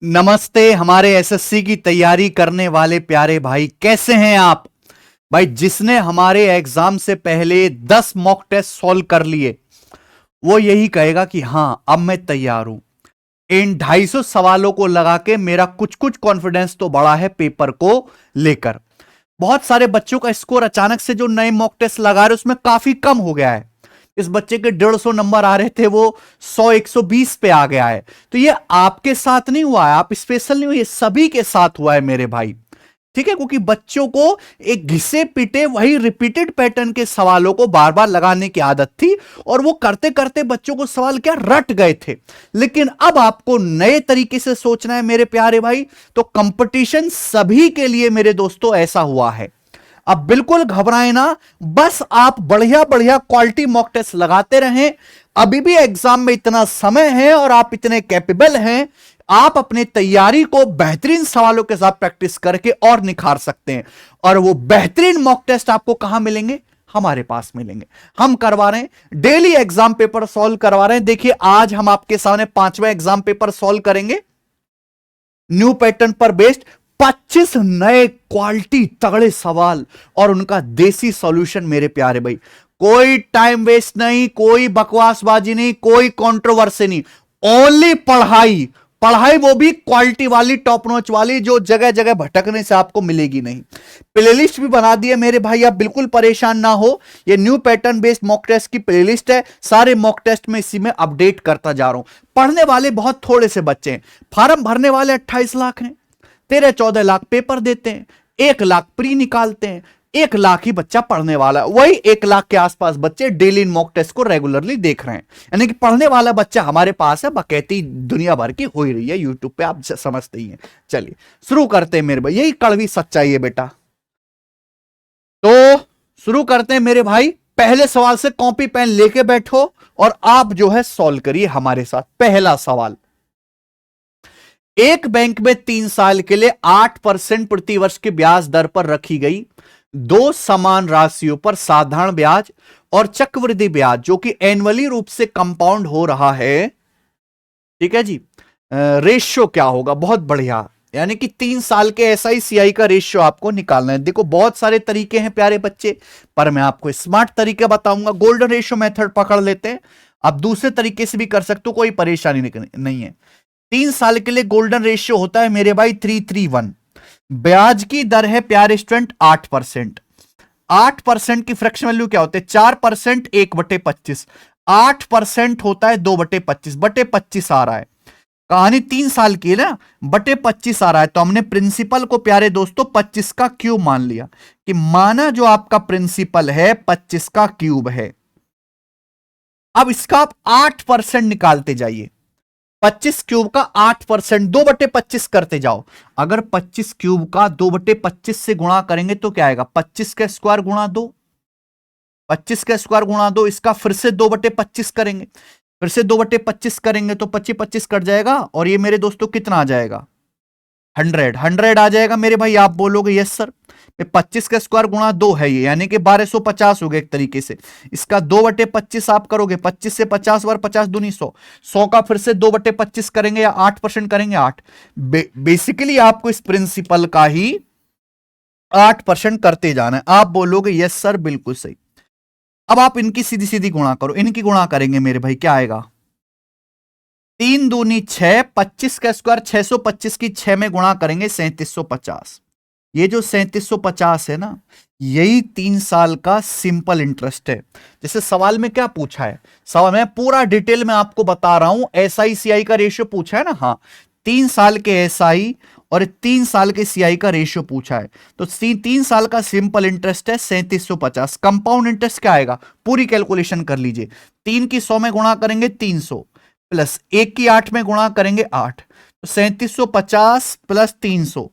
नमस्ते हमारे एसएससी की तैयारी करने वाले प्यारे भाई, कैसे हैं आप? भाई, जिसने हमारे एग्जाम से पहले 10 मॉक टेस्ट सॉल्व कर लिए वो यही कहेगा कि हां, अब मैं तैयार हूं। इन 250 सवालों को लगा के मेरा कुछ कुछ कॉन्फिडेंस तो बढ़ा है पेपर को लेकर। बहुत सारे बच्चों का स्कोर अचानक से जो नए मॉक टेस्ट लगा रहे उसमें काफी कम हो गया है। इस बच्चे के 150 नंबर आ रहे थे, वो 100 120 पे आ गया है। तो ये आपके साथ नहीं हुआ है, आप स्पेशल नहीं हो, ये सभी के साथ हुआ है मेरे भाई। ठीक है, क्योंकि बच्चों को एक घिसे पिटे वही रिपीटेड पैटर्न के सवालों को बार बार लगाने की आदत थी और वो करते करते बच्चों को सवाल क्या रट गए थे। लेकिन अब आपको नए तरीके से सोचना है मेरे प्यारे भाई। तो कंपटीशन सभी के लिए मेरे दोस्तों ऐसा हुआ है। अब बिल्कुल घबराए ना, बस आप बढ़िया बढ़िया क्वालिटी मॉक टेस्ट लगाते रहें। अभी भी एग्जाम में इतना समय है और आप इतने कैपेबल हैं, आप अपने तैयारी को बेहतरीन सवालों के साथ प्रैक्टिस करके और निखार सकते हैं। और वो बेहतरीन मॉक टेस्ट आपको कहां मिलेंगे? हमारे पास मिलेंगे। हम करवा रहे हैं डेली एग्जाम पेपर सॉल्व करवा रहे हैं। देखिए, आज हम आपके सामने 5वां एग्जाम पेपर सॉल्व करेंगे न्यू पैटर्न पर बेस्ड। 25 नए क्वालिटी तगड़े सवाल और उनका देसी सॉल्यूशन मेरे प्यारे भाई। कोई टाइम वेस्ट नहीं, कोई बकवासबाजी नहीं, कोई कंट्रोवर्सी नहीं, ओनली पढ़ाई। पढ़ाई वो भी क्वालिटी वाली, टॉप नॉच वाली, जो जगह जगह भटकने से आपको मिलेगी नहीं। प्लेलिस्ट भी बना दी है मेरे भाई, आप बिल्कुल परेशान ना हो। ये new pattern based mock test की प्लेलिस्ट है। सारे मॉक टेस्ट में इसी में अपडेट करता जा रहा हूं। पढ़ने वाले बहुत थोड़े से बच्चे हैं। फॉर्म भरने वाले 28 लाख हैं, 13-14 लाख पेपर देते हैं, 1 लाख प्री निकालते हैं, 1 लाख ही बच्चा पढ़ने वाला है। वही 1 लाख के आसपास बच्चे डेली इन मॉक टेस्ट को रेगुलरली देख रहे हैं। यानी कि पढ़ने वाला बच्चा हमारे पास है, बकैती दुनिया भर की हो ही रही है यूट्यूब पे, आप समझते ही हैं। चलिए शुरू करते हैं मेरे भाई, यही कड़वी सच्चाई है बेटा। तो शुरू करते हैं मेरे भाई। पहले सवाल से कॉपी पेन लेके बैठो और आप जो है सॉल्व करिए हमारे साथ। पहला सवाल, एक बैंक में 3 साल के लिए 8% प्रतिवर्ष की ब्याज दर पर रखी गई दो समान राशियों पर साधारण ब्याज और चक्रवृद्धि ब्याज, जो कि एनुअली रूप से कंपाउंड हो रहा है। ठीक है जी, रेशियो क्या होगा? बहुत बढ़िया। यानी कि 3 साल के SICI का रेशियो आपको निकालना है। देखो, बहुत सारे तरीके हैं प्यारे बच्चे, पर मैं आपको स्मार्ट तरीके बताऊंगा। गोल्डन रेशियो मेथड पकड़ लेते हैं। आप दूसरे तरीके से भी कर सकते हो, कोई परेशानी नहीं है। 3 साल के लिए गोल्डन रेशियो होता है मेरे भाई 3:1। ब्याज की दर है प्यारे स्टूडेंट 8%। 8% की फ्रैक्शन वैल्यू क्या होते हैं? 4% 1/25। 8% होता है 2/25। बटे 25 आ रहा है। कहानी 3 साल की है ना, बटे 25 आ रहा है। तो हमने प्रिंसिपल को प्यारे दोस्तों 25 का क्यूब मान लिया, कि माना जो आपका प्रिंसिपल है 25 का क्यूब है। अब इसका आप 8% निकालते जाइए। 25 क्यूब का 8%, 2/25 करते जाओ। अगर 25 क्यूब का 2/25 से गुणा करेंगे तो क्या आएगा? 25 का स्क्वायर गुणा 2। 25 का स्क्वायर गुणा 2, इसका फिर से 2/25 करेंगे। फिर से 2/25 करेंगे तो 25 25 कट जाएगा और ये मेरे दोस्तों कितना आ जाएगा? 100 आ जाएगा मेरे भाई। आप बोलोगे यस सर, 25 का स्क्वायर गुणा 2 है ये, यानी कि 1250 हो गया एक तरीके से। इसका 2/25 आप करोगे, 25 से 50 बार 50 दूनी 100। 100 का फिर से 2/25 करेंगे या 8% करेंगे 8। बेसिकली आपको इस प्रिंसिपल का ही 8% करते जाना है। आप बोलोगे यस सर, बिल्कुल सही। अब आप इनकी सीधी सीधी गुणा करो। इनकी गुणा करेंगे मेरे भाई, क्या आएगा? 3 दूनी 6, 25 का स्क्वायर 625 की 6 में गुणा करेंगे 3750। ये जो 3750 है ना, यही 3 साल का सिंपल इंटरेस्ट है। जैसे सवाल में क्या पूछा है, सवाल में पूरा डिटेल में आपको बता रहा हूं। SICI का रेशियो पूछा है ना, हाँ, 3 साल के SI और 3 साल के CI का रेशियो पूछा है। तो 3 साल का सिंपल इंटरेस्ट है 3750। कंपाउंड इंटरेस्ट क्या आएगा? पूरी कैलकुलेशन कर लीजिए। 3 की 100 में गुणा करेंगे 300, प्लस 1 की 8 में गुणा करेंगे 8, तो 3750 प्लस 300,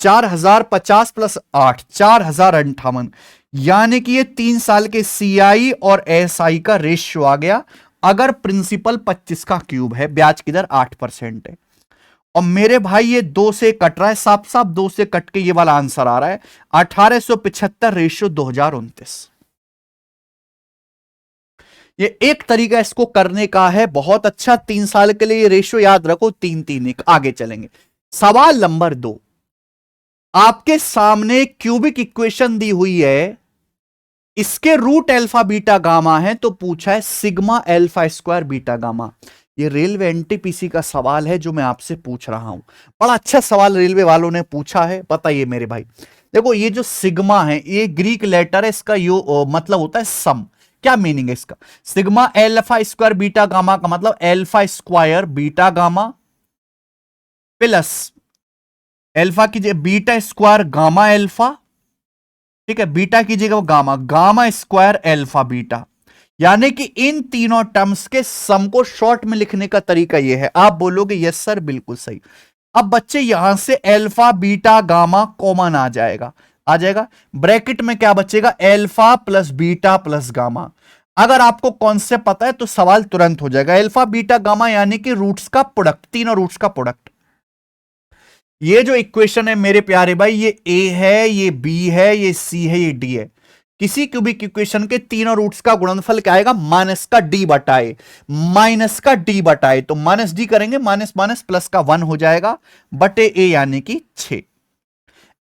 4050 प्लस 8, 4058। यानी कि ये 3 साल के CI और SI का रेशियो आ गया। अगर प्रिंसिपल 25 का क्यूब है, ब्याज की दर 8% है। और मेरे भाई ये 2 से कट रहा है, साफ साफ 2 से कट के ये वाला आंसर आ रहा है 1875 रेशियो 2029। ये एक तरीका इसको करने का है, बहुत अच्छा। 3 साल के लिए ये रेशियो याद रखो, 3-3। आगे चलेंगे। सवाल नंबर 2, आपके सामने क्यूबिक इक्वेशन दी हुई है, इसके रूट अल्फा बीटा गामा है, तो पूछा है sigma alpha square beta gamma. ये रेलवे एनटीपीसी का सवाल है जो मैं आपसे पूछ रहा हूं। बड़ा अच्छा सवाल रेलवे वालों ने पूछा है। बताइए मेरे भाई, देखो ये जो सिग्मा है ये ग्रीक लेटर है, इसका यो मतलब होता है सम। क्या मीनिंग है इसका? Sigma alpha square beta gamma का मतलब alpha square beta gamma plus alpha कीजिए बीटा स्क्वायर गामा अल्फा, ठीक है, बीटा कीजिएगा gamma, gamma square alpha beta. यानी कि इन तीनों टर्म्स के सम को शॉर्ट में लिखने का तरीका यह है। आप बोलोगे यस सर, बिल्कुल सही। अब बच्चे यहां से अल्फा बीटा गामा कॉमन आ जाएगा, ब्रैकेट में क्या बचेगा? Alpha plus beta plus gamma. अगर आपको कॉन्सेप्ट पता है तो सवाल तुरंत हो जाएगा। अल्फा बीटा गामा यानी कि रूट्स का प्रोडक्ट, तीनों रूट्स का प्रोडक्ट। ये जो इक्वेशन है मेरे प्यारे भाई, ये ए है, ये बी है, ये सी है, ये डी है। किसी क्यूबिक इक्वेशन के तीनों रूट्स का गुणनफल क्या आएगा? माइनस का डी बटाए, माइनस का डी बटाए, तो माइनस डी करेंगे, माइनस माइनस प्लस का 1 हो जाएगा बटे ए यानी कि 6।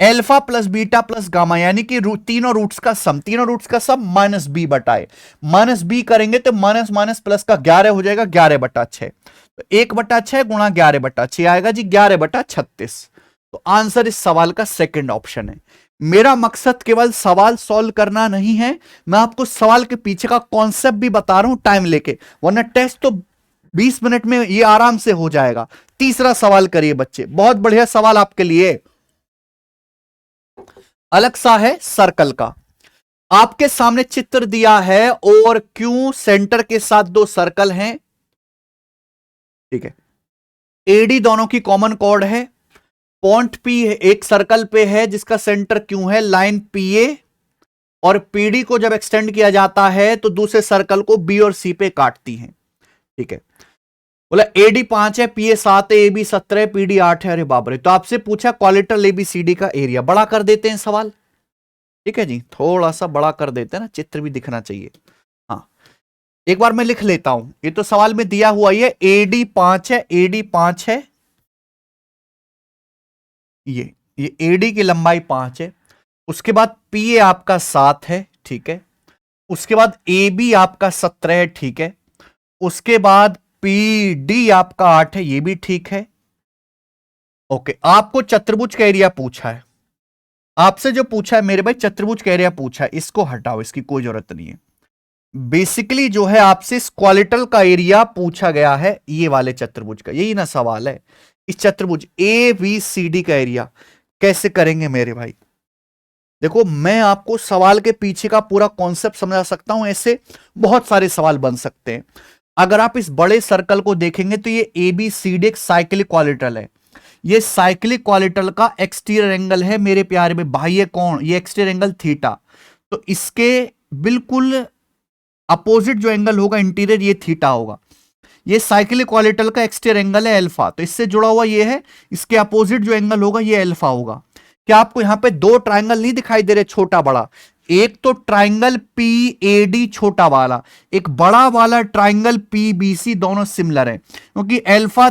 Alpha plus beta plus gamma यानी कि तीनों रूट्स का सम, तीनों रूट्स का सम माइनस बी बटाए, माइनस बी करेंगे तो माइनस माइनस प्लस का 11 हो जाएगा, 11/6। तो 1/6 गुणा 11/6 आएगा जी 11/36। तो आंसर इस सवाल का सेकंड ऑप्शन है। मेरा मकसद केवल सवाल सॉल्व करना नहीं है, मैं आपको सवाल के पीछे का कॉन्सेप्ट भी बता रहा हूं टाइम लेके, वरना टेस्ट तो 20 मिनट में ये आराम से हो जाएगा। तीसरा सवाल करिए बच्चे, बहुत बढ़िया सवाल आपके लिए, अलग सा है सर्कल का। आपके सामने चित्र दिया है और क्यू सेंटर के साथ 2 सर्कल हैं, ठीक है। एडी दोनों की कॉमन कॉर्ड है, पॉइंट पी एक सर्कल पे है जिसका सेंटर क्यू है, लाइन पीए और पीडी को जब एक्सटेंड किया जाता है तो दूसरे सर्कल को बी और सी पे काटती हैं, ठीक है। बोला एडी 5 है, पीए 7 है, एबी 17 है, पीडी 8 है। अरे बाप रे, तो आपसे पूछा क्वालिटर एबीसीडी का एरिया। बड़ा कर देते हैं सवाल, ठीक है जी, थोड़ा सा बड़ा कर देते हैं ना, चित्र भी दिखना चाहिए। हाँ, एक बार मैं लिख लेता हूं, ये तो सवाल में दिया हुआ है, एडी 5 है, एडी 5 है, ये एडी की लंबाई 5 है। उसके बाद पीए आपका 7 है, ठीक है। उसके बाद ए बी आपका 17 है, ठीक है। उसके बाद पी डी आपका 8 है, ये भी ठीक है। ओके, आपको चतुर्भुज का एरिया पूछा है, आपसे जो पूछा है मेरे भाई चतुर्भुज का एरिया पूछा है, इसको हटाओ, इसकी कोई जरूरत नहीं है। बेसिकली जो है आपसे स्क्वालिटल का एरिया पूछा गया है, ये वाले चतुर्भुज का, यही ना सवाल है। इस चतुर्भुज ए बी सी डी का एरिया कैसे करेंगे मेरे भाई? देखो, मैं आपको सवाल के पीछे का पूरा कॉन्सेप्ट समझा सकता हूं, ऐसे बहुत सारे सवाल बन सकते हैं। अगर आप इस बड़े सर्कल को देखेंगे तो ये ए बी सी डी एक साइक्लिक क्वालिटल है। ये साइक्लिक क्वालिटल का एक्सटीरियर एंगल है मेरे प्यारे में, बाह्य कोण, ये एक्सटीरियर एंगल थीटा। तो इसके बिल्कुल अपोजिट जो एंगल होगा इंटीरियर, ये थीटा होगा। ये साइक्लिक क्वालिटल का एक्सटीरियर एंगल है अल्फा, तो इससे जुड़ा हुआ ये है, इसके अपोजिट जो एंगल होगा ये अल्फा होगा। क्या आपको यहां पे 2 ट्राइंगल नहीं दिखाई दे रहे, छोटा बड़ा? एक तो ट्राइंगल पी ए डी छोटा वाला, एक बड़ा वाला ट्राइंगल पी बी सी, दोनों सिमिलर है क्योंकि अल्फा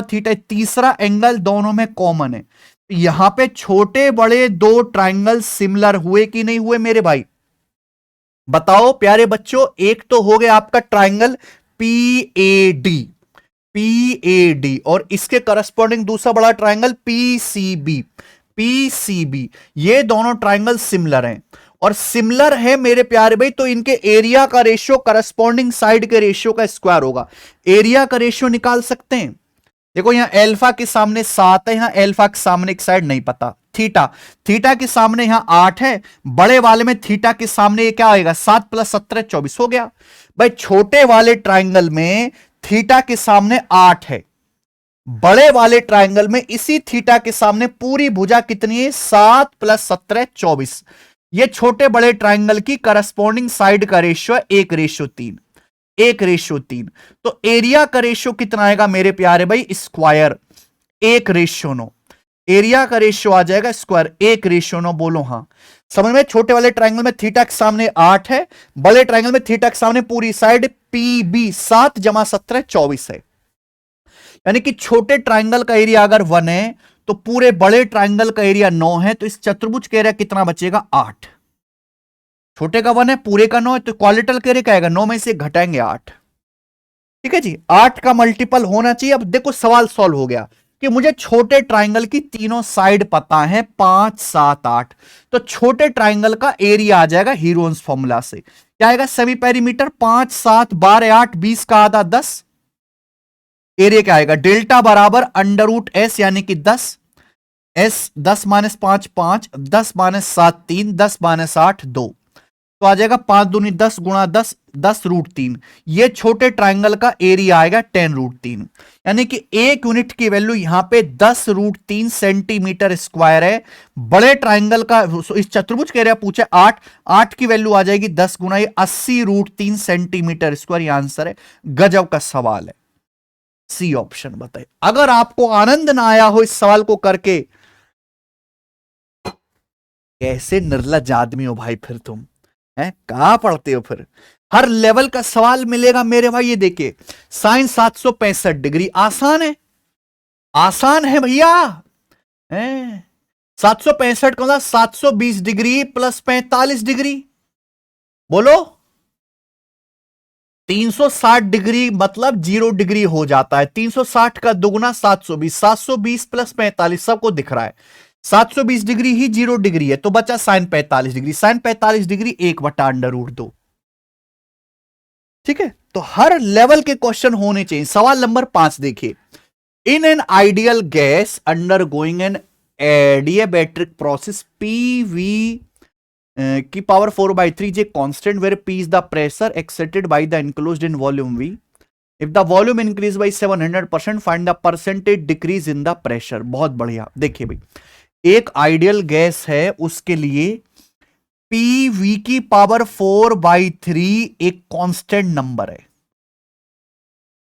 थीटा तीसरा एंगल दोनों में कॉमन है। यहां पे छोटे बड़े 2 ट्राइंगल सिमिलर हुए कि नहीं हुए मेरे भाई? बताओ प्यारे बच्चों, एक तो हो गया आपका ट्राइंगल पी ए डी और इसके करस्पॉन्डिंग दूसरा बड़ा ट्राइंगल पी सी बी, ये दोनों ट्राइंगल सिमिलर हैं। और सिमिलर है मेरे प्यारे भाई, तो इनके एरिया का रेशियो करस्पॉन्डिंग साइड के रेशियो का स्क्वायर होगा। एरिया का रेशियो निकाल सकते हैं। देखो यहां अल्फा के सामने 7 है, यहां अल्फा के सामने एक साइड नहीं पता, थीटा के सामने यहां 8 है, बड़े वाले में थीटा के सामने ये क्या आएगा? 7 + 17 24 हो गया। भाई छोटे वाले ट्राइंगल में थीटा के सामने 8 है, बड़े वाले ट्राइंगल में इसी थीटा के सामने पूरी भुजा कितनी है? 7 + 17 24। ये छोटे बड़े ट्राइंगल की करस्पॉन्डिंग साइड का रेशियो 1:3, 1:3। तो एरिया का रेशियो कितना आएगा मेरे प्यारे भाई? स्क्वायर 1:9। एरिया का रेशियो आ जाएगा स्क्वायर 1:9। बोलो हाँ। समझ में? छोटे वाले ट्रायंगल में थीटा के सामने 8 है, बड़े ट्रायंगल में थीटा के सामने पूरी साइड पीबी 7 + 17 24 है। यानी कि छोटे ट्रायंगल का एरिया अगर 1 है तो पूरे बड़े ट्रायंगल का एरिया 9 है, तो इस चतुर्भुज का एरिया कितना बचेगा? 8। छोटे का 1 है, पूरे का 9 है, तो क्वालिटल का एरिया क्या आएगा? 9 में से घटाएंगे 8। ठीक है जी, 8 का मल्टीपल होना चाहिए। अब देखो सवाल सॉल्व हो गया कि मुझे छोटे ट्रायंगल की तीनों साइड पता है 5 7 8, तो छोटे ट्रायंगल का एरिया आ जाएगा हीरोन्स फॉर्मूला से। क्या आएगा? सेमी पेरीमीटर 5 7 12 8 20 का आधा 10। एरिया क्या आएगा? डेल्टा बराबर √s यानी कि 10। s 10 - 5 5, 10 - 7 3, 10 - 8 2, तो आ जाएगा 5 दूनी 10 × 10 10√3। ये छोटे ट्रायंगल का एरिया आएगा 10√3, यानी कि एक यूनिट की वैल्यू यहां पे 10√3 सेंटीमीटर स्क्वायर है। बड़े ट्रायंगल का, इस चतुर्भुज का एरिया पूछे 8, 8 की वैल्यू आ जाएगी 10 × 80√3 सेंटीमीटर स्क्वायर। ये आंसर है। गजब का सवाल है। सी ऑप्शन बताइए। अगर आपको आनंद ना आया हो इस सवाल को करके, कैसे निर्लज आदमी हो भाई फिर तुम, हैं? कहां पढ़ते हो फिर? हर लेवल का सवाल मिलेगा मेरे भाई। ये देखिए, साइन 765 डिग्री आसान है, आसान है भैया। 765 का 720 डिग्री प्लस 45 डिग्री, बोलो 360 डिग्री मतलब 0 डिग्री हो जाता है। 360 का दुगुना 720, 720 प्लस 45 सबको दिख रहा है। 720 डिग्री ही 0 डिग्री है, तो बचा साइन 45 डिग्री। Sign 45 degree 1/√2। ठीक है, तो हर लेवल के क्वेश्चन होने चाहिए। सवाल नंबर 5 देखिए, in an ideal gas undergoing an adiabatic process PV की power 4/3 is a constant where P is the pressure exerted by the enclosed in volume V. If the volume increase by 700%, find the percentage decrease in the pressure. बहुत बढ़िया। देखिए भाई, एक ideal gas है, उसके लिए PV की power 4/3 एक कांस्टेंट नंबर है।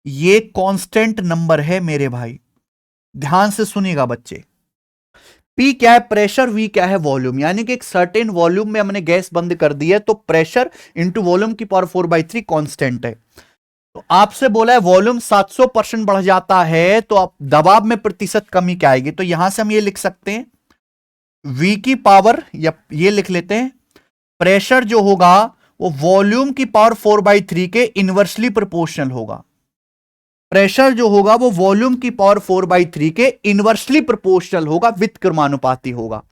ये कांस्टेंट नंबर है मेरे भाई, ध्यान से सुनिएगा बच्चे। P क्या है? प्रेशर। V क्या है? वॉल्यूम। यानी कि एक सर्टेन वॉल्यूम में हमने गैस बंद कर दी है, तो प्रेशर इंटू वॉल्यूम की पावर 4/3 कांस्टेंट है। तो आपसे बोला है वॉल्यूम 700% बढ़ जाता है तो आप दबाव में प्रतिशत कमी क्या आएगी? तो यहां से हम ये लिख सकते हैं V की पावर, या ये लिख लेते हैं प्रेशर जो होगा वो वॉल्यूम की पावर 4/3 के इनवर्सली प्रोपोर्शनल होगा। प्रेशर जो होगा वो वॉल्यूम की पावर 4/3 के इनवर्सली प्रोपोर्शनल होगा, व्युत्क्रमानुपाती होगा।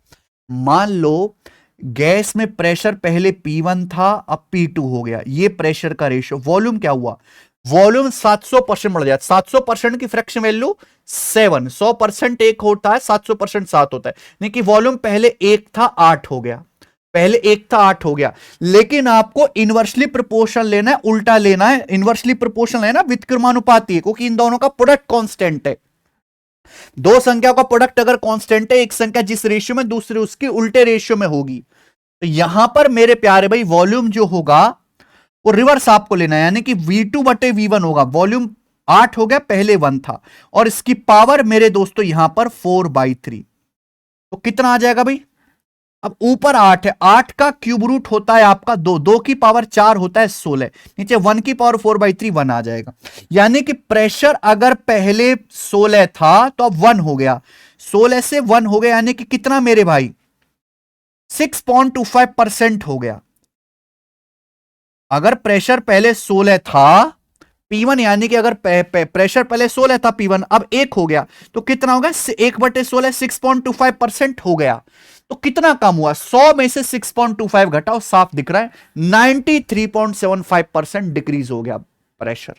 मान लो गैस में प्रेशर पहले P1 था, अब P2 हो गया। ये प्रेशर का रेशियो, वॉल्यूम क्या हुआ? वॉल्यूम 700% बढ़ जाता है। 700% की फ्रैक्शन वैल्यू 7, 100% 1 होता है, 700% 7 होता है। नहीं कि वॉल्यूम पहले 1 था 8 हो गया, पहले 1 था 8 हो गया। लेकिन आपको इनवर्सली प्रोपोर्शनल लेना है, उल्टा लेना है। इनवर्सली प्रोपोर्शनल है ना, व्युत्क्रमानुपाती है, क्योंकि इन दोनों का प्रोडक्ट कांस्टेंट है। दो संख्या का प्रोडक्ट अगर कांस्टेंट है, एक संख्या जिस रेशियो में, दूसरी उसकी उल्टे रेशियो में होगी। तो यहां पर मेरे प्यारे भाई वॉल्यूम जो होगा वो रिवर्स आपको लेना है, यानी कि V2/V1 होगा। वॉल्यूम 8 हो गया, पहले 1 था, और इसकी पावर मेरे दोस्तों यहां पर 4/3। तो कितना आ जाएगा भाई? अब ऊपर 8 है, 8 का क्यूब रूट होता है आपका 2, 2 की पावर 4 होता है 16, नीचे 1 की पावर 4/3 1 आ जाएगा। यानी कि प्रेशर अगर पहले 16 था तो अब 1 हो गया, 16 से 1 हो गया, यानी कि कितना मेरे भाई? 6.25% हो गया। अगर प्रेशर पहले 16 था P1, यानी कि अगर प्रेशर पहले 16 था P1, अब 1 हो गया, तो कितना होगा? 1/16, 6.25% हो गया। तो कितना कम हुआ? 100 में से 6.25 घटाओ, साफ दिख रहा है 93.75% डिक्रीज हो गया प्रेशर।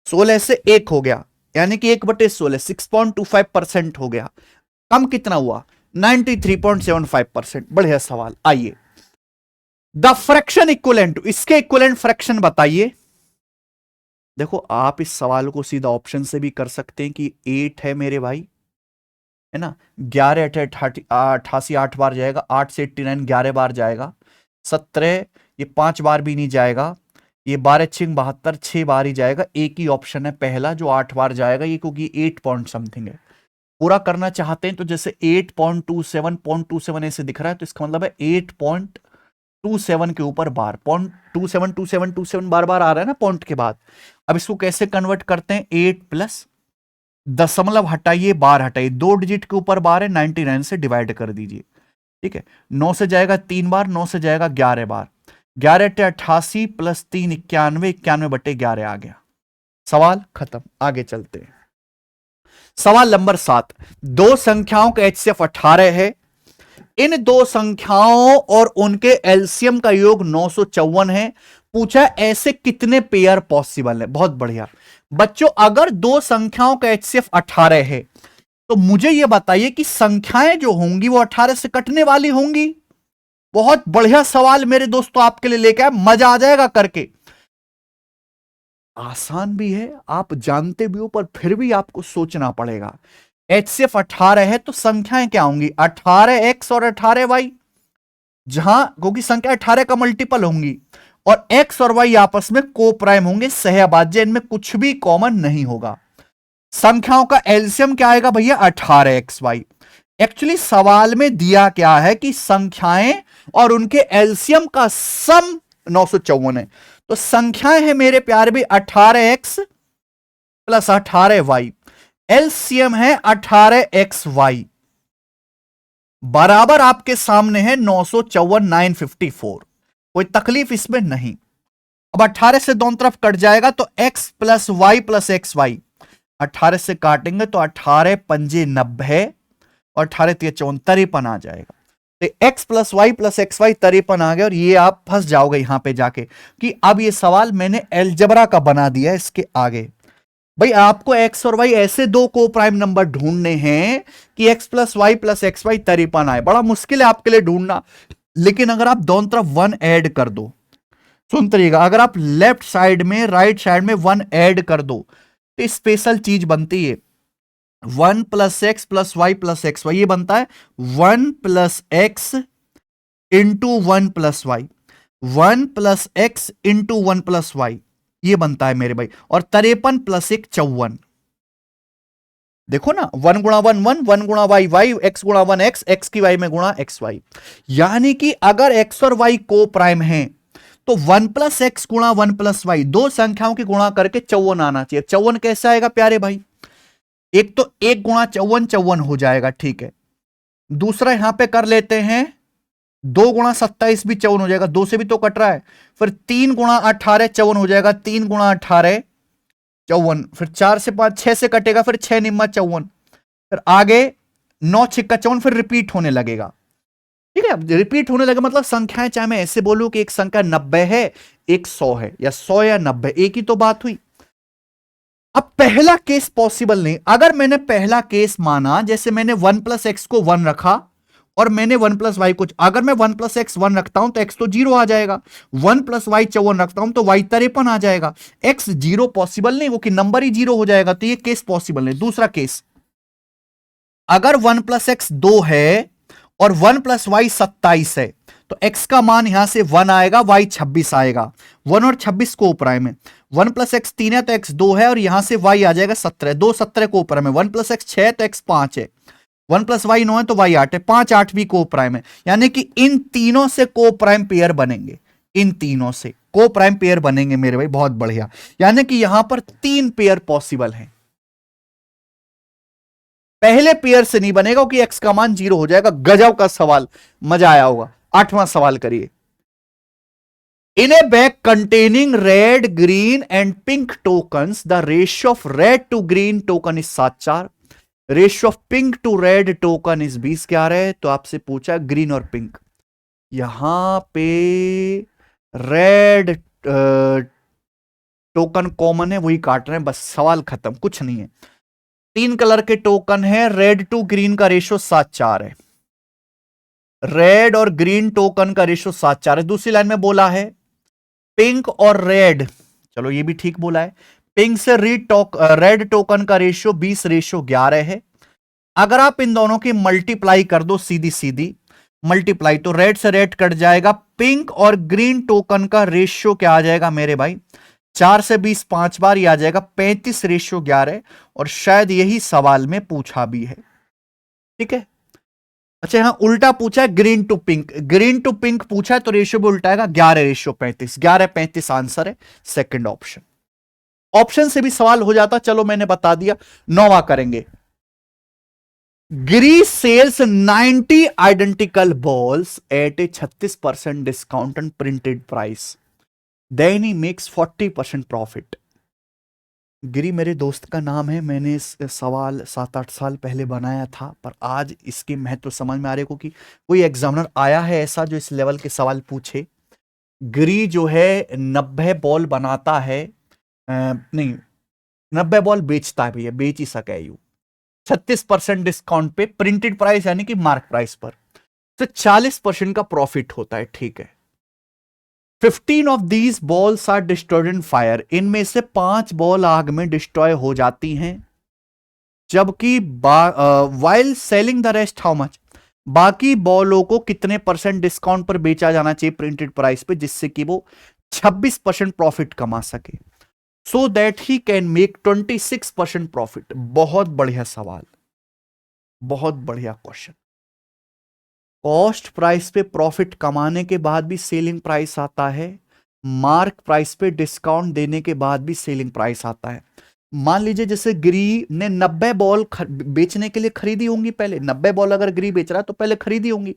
16 से 1 हो गया, यानी कि 1/16 6.25% हो गया। कम कितना हुआ? 93.75%। बढ़िया सवाल। आइए, द फ्रैक्शन इक्विवेलेंट, इसके इक्विवेलेंट फ्रैक्शन बताइए। देखो आप इस सवाल को सीधा ऑप्शन से भी कर सकते हैं कि 8 है मेरे भाई, है ना, 11 88 8 बार जाएगा, 8 से 89 11 बार जाएगा, 17 ये 5 बार भी नहीं जाएगा, ये 12 6 72 6 बार ही जाएगा। एक ही ऑप्शन है पहला जो 8 बार जाएगा, ये क्योंकि 8 पॉइंट समथिंग है। पूरा करना चाहते हैं तो जैसे 8.27 ऐसे दिख रहा है, तो इसका मतलब है 8.27 के ऊपर बार, 0.272727 बार बार आ रहा है ना पॉइंट के बाद। अब इसको कैसे कन्वर्ट करते हैं, 8 प्लस दशमलव हटाइए, बार हटाइए, 2 डिजिट के ऊपर बार है, 99 से डिवाइड कर दीजिए, ठीक है। 9 से जाएगा 3 बार, 9 से जाएगा 11 बार, 11 × 88 प्लस 3 91, 91/11 आ गया। सवाल खत्म, आगे चलते हैं। सवाल नंबर 7, दो संख्याओं का HCF 18 है, इन दो संख्याओं और उनके एलसीएम का योग 954 है। पूछा ऐसे कितने पेयर पॉसिबल है। बहुत बढ़िया बच्चों, अगर दो संख्याओं का HCF 18 है तो मुझे यह बताइए कि संख्याएं जो होंगी वो 18 से कटने वाली होंगी। बहुत बढ़िया सवाल मेरे दोस्तों आपके लिए लेके आए, मजा आ जाएगा करके। आसान भी है, आप जानते भी हो, पर फिर भी आपको सोचना पड़ेगा। HCF 18 है तो संख्याएं क्या होंगी, 18x और 18y, जहां क्योंकि संख्या 18 का मल्टीपल होंगी और x और y आपस में को प्राइम होंगे, सहअभाज्य, इनमें कुछ भी कॉमन नहीं होगा। संख्याओं का एलसीएम क्या आएगा भैया, 18xy। एक्चुअली सवाल में दिया क्या है कि संख्याएं और उनके एलसीएम का सम 954 है, तो संख्याएं हैं मेरे प्यारे भी 18x प्लस 18y, एलसीएम है 18xy, बराबर आपके सामने है 954 954। कोई तकलीफ इसमें नहीं। अब 18 से दोनों तरफ कट जाएगा तो x plus y plus x y, 18 से काटेंगे तो 18 पंजे 90 और 18 3 54 53 आ जाएगा। तो x plus y plus x y 53 आ गया, और ये आप फंस जाओगे यहां पे जाके कि अब ये सवाल मैंने एलजबरा का बना दिया है। इसके आगे भाई आपको x और y ऐसे दो को प्राइम नंबर ढूंढने हैं कि x plus y plus x y 53 आए। बड़ा मुश्किल है आपके लिए ढूंढना, लेकिन अगर आप दोनों तरफ 1 ऐड कर दो, सुनते अगर आप लेफ्ट साइड में राइट साइड में 1 ऐड कर दो तो स्पेशल चीज बनती है। 1 plus x plus y plus x y, ये बनता है 1 plus x into 1 plus y, 1 plus x into 1 plus y, ये बनता है मेरे भाई। और 53 प्लस 1 54। देखो ना, 1 गुणा 1 1, 1 गुणा वाई वाई, एक्स गुणा 1 एक्स, एक्स की वाई में गुणा एक्स वाई। यानी कि अगर एक्स और वाई को प्राइम है तो 1 प्लस एक्स गुणा 1 प्लस वाई, दो संख्याओं की गुणा करके 54 आना चाहिए। 54 कैसे आएगा प्यारे भाई, एक तो 1 गुणा 54 54 हो जाएगा, ठीक है। दूसरा यहां पे कर लेते हैं 2 गुणा 27 भी 54 हो जाएगा, 2 से भी तो कट रहा है। फिर 3 गुणा 18 54 हो जाएगा, 3 गुणा 18 54। फिर 4 से 5 6 से कटेगा, फिर 6 निम्मा 54, फिर आगे 9 6 54, फिर रिपीट होने लगेगा, ठीक है। रिपीट होने लगे मतलब संख्याएं, चाहे मैं ऐसे बोलूं कि एक संख्या 90 है, एक 100 है, या 100 या 90, एक ही तो बात हुई। अब पहला केस पॉसिबल नहीं। अगर मैंने पहला केस माना, जैसे मैंने 1 प्लस एक्स को 1 रखा और मैंने 1 प्लस वाई को, अगर मैं 1 प्लस एक्स 1 रखता हूं तो एक्स तो 0 आ जाएगा, 1 प्लस वाई 54 रखता हूं तो वाई 53 आ जाएगा। एक्स 0 पॉसिबल नहीं, वो कि नंबर ही 0 हो जाएगा, तो ये केस पॉसिबल नहीं। दूसरा केस, अगर 1 प्लस एक्स 2 है और 1 प्लस वाई 27 है तो x का मान यहां से 1 आएगा, y 26 आएगा। 1 और 26 को प्राइम है। 1 प्लस एक्स 3 है तो x 2 है और यहां से y आ जाएगा 17, 2 17 को प्राइम है। 1 प्लस एक्स 6 है तो x 5 है। 1 प्लस वाई 9 है तो y 8 है, 5 8 भी को प्राइम है। यानी कि इन तीनों से को प्राइम पेयर बनेंगे, इन तीनों से को प्राइम पेयर बनेंगे मेरे भाई, बहुत बढ़िया। यानी कि यहां पर 3 पेयर पॉसिबल हैं। पहले पेयर से नहीं बनेगा क्योंकि x का मान 0 हो जाएगा। गजब का सवाल, मजा आया होगा। 8वां सवाल करिए। In a bag containing red green and pink tokens the ratio of red to green token is 7:4, ratio of pink to red token is 20:11। तो आपसे पूछा ग्रीन और पिंक, यहां पे रेड टोकन कॉमन है, वही काट रहे हैं, बस सवाल खत्म, कुछ नहीं है। 3 कलर के टोकन है, रेड टू ग्रीन का रेशियो 7:4 है, रेड और ग्रीन टोकन का रेशियो 7:4 है। दूसरी लाइन में बोला है पिंक और रेड, चलो ये भी ठीक बोला है। पिंक से रेड टोकन का रेशियो 20:11 है। अगर आप इन दोनों की मल्टीप्लाई कर दो, सीधी सीधी मल्टीप्लाई, तो रेड से रेड कट जाएगा, पिंक और ग्रीन टोकन का रेशियो क्या आ जाएगा मेरे भाई, 4 से 20 5 बार, ये आ जाएगा 35:11, और शायद यही सवाल में पूछा भी है। ठीक है। अच्छा यहां उल्टा पूछा है, green to pink, green to pink पूछा है तो रेशियो भी उल्टा आएगा, 11:35, 11:35 आंसर है सेकंड ऑप्शन। ऑप्शन से भी सवाल हो जाता, चलो मैंने बता दिया। 9वां करेंगे। Giri sells 90 identical balls at a 36% discount on printed price, then he makes 40% profit. Giri मेरे दोस्त का नाम है, मैंने इस सवाल 7-8 साल पहले बनाया था, पर आज इसके महत्व समझ में आ रहे को कि कोई एग्जामिनर आया है ऐसा जो इस लेवल के सवाल पूछे। गिरी जो है 90 बॉल बनाता है, नहीं 90 बॉल बेचता है भैया, बेच ही सके यू 36% डिस्काउंट पे, प्रिंटेड प्राइस यानी कि मार्क प्राइस पर, तो 40% का प्रॉफिट होता है। ठीक है। 15 of these balls are destroyed in fire, इनमें से 5 बॉल आग में डिस्ट्रॉय हो जाती हैं, जबकि while selling the rest how much, बाकी बॉलों को कितने परसेंट डिस्काउंट पर बेचा जाना चाहिए प्रिंटेड प्राइस पे, जिससे कि वो 26% प्रॉफिट कमा सके, so that he can make 26% profit. बहुत बढ़िया सवाल, बहुत बढ़िया क्वेश्चन। कॉस्ट प्राइस पे प्रॉफिट कमाने के बाद भी सेलिंग प्राइस आता है, मार्क प्राइस पे डिस्काउंट देने के बाद भी सेलिंग प्राइस आता है। मान लीजिए जैसे गिरी ने 90 बॉल बेचने के लिए खरीदी होंगी, पहले 90 बॉल अगर गिरी बेच रहा है तो पहले खरीदी होंगी,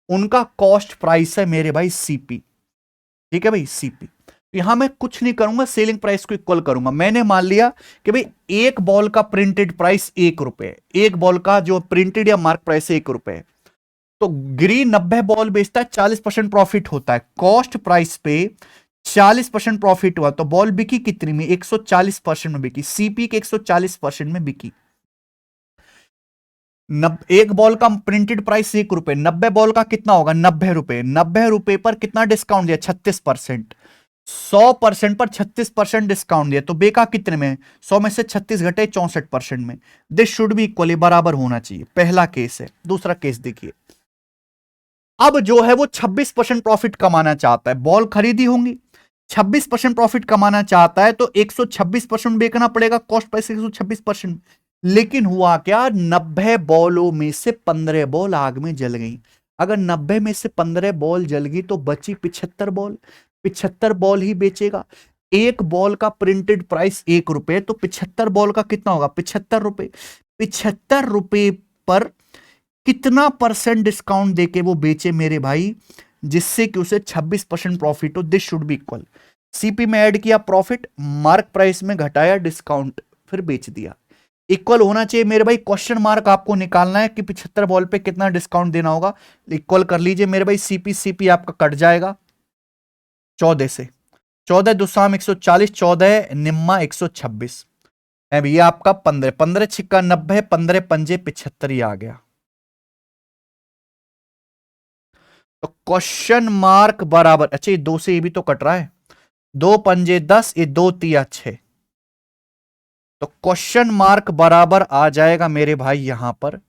उनका कॉस्ट प्राइस है मेरे भाई सीपी। ठीक है भाई, सीपी। यहां मैं कुछ नहीं करूंगा, सेलिंग प्राइस को इक्वल करूंगा। मैंने मान लिया कि भाई एक बॉल का प्रिंटेड प्राइस 1 रुपए, एक बॉल का जो प्रिंटेड या मार्क प्राइस 1 रुपए, तो गिरी 90 बॉल बेचता है, 40% प्रॉफिट होता है, कॉस्ट प्राइस पे 40% प्रॉफिट हुआ, तो बॉल बिकी कितनी में, 140% में बिकी, सीपी के 140% में बिकी। एक बॉल का प्रिंटेड प्राइस 1 रुपए, 90 बॉल का कितना होगा, 90 रुपए, 90 रुपए पर कितना डिस्काउंट दिया, 36%, 100% पर 36% डिस्काउंट दिया, तो बेका कितने में, 100 में से 36 घटे 64% में। दिस शुड भी इक्वली बराबर होना चाहिए, पहला केस है। दूसरा केस देखिए, अब जो है वो 26% प्रॉफिट कमाना चाहता है, बॉल खरीदी होंगी, 26% प्रॉफिट कमाना चाहता है, तो 126% बेचना पड़ेगा, कॉस्ट प्राइस 126%। लेकिन हुआ क्या, 90 बॉलों में से 15 बॉल आग में जल गई। अगर 90 में से 15 बॉल जल गई तो बची 75 बॉल, 75 बॉल ही बेचेगा। एक बॉल का प्रिंटेड प्राइस 1 रुपए, तो 75 बॉल का कितना होगा, 75 रुपए। 75 रुपए पर कितना परसेंट डिस्काउंट देके वो बेचे मेरे भाई, जिससे कि उसे 26% प्रॉफिट हो। This should be equal, CP में ऐड किया प्रॉफिट, मार्क प्राइस में घटाया डिस्काउंट, फिर बेच दिया, इक्वल होना चाहिए मेरे भाई। क्वेश्चन मार्क आपको निकालना है कि 75 बॉल पे कितना डिस्काउंट देना होगा, इक्वल कर लीजिए मेरे भाई। सीपी सीपी आपका कट जाएगा 14 से, 14 दुसाम 140, 14 निम्मा 126, ये आपका 15, 15 छिक्का 90, 15 पंजे 75 ही आ गया। तो क्वेश्चन मार्क बराबर, अच्छा ये 2 से ये भी तो कट रहा है, 2 पंजे 10, ये 2 तिया 6, तो क्वेश्चन मार्क बराबर आ जाएगा मेरे भाई यहां पर,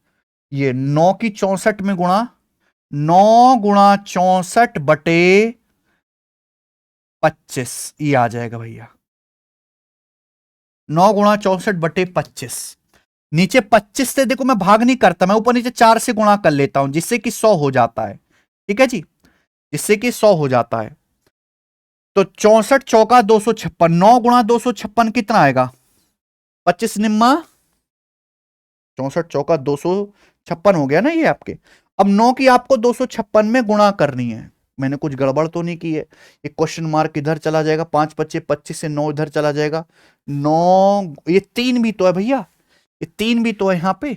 ये 9 की 64 में गुणा, 9 गुणा 64 बटे 25, ये आ जाएगा भैया 9 गुणा 64 बटे 25। नीचे 25 से देखो मैं भाग नहीं करता, मैं ऊपर नीचे 4 से गुणा कर लेता हूं, जिससे कि 100 हो जाता है। ठीक है जी, जिससे कि 100 हो जाता है। तो 64 चौका 256, 9 गुणा 256 कितना आएगा, 25 निम्मा 64 चौका 256 हो गया ना ये आपके। अब 9 की आपको 256 में गुणा करनी है, मैंने कुछ गड़बड़ तो नहीं की है। ये क्वेश्चन मार्क इधर चला जाएगा, 5 25, 25 से 9 इधर चला जाएगा, 9 ये 3 भी तो है भैया, ये 3 भी तो है यहां पे,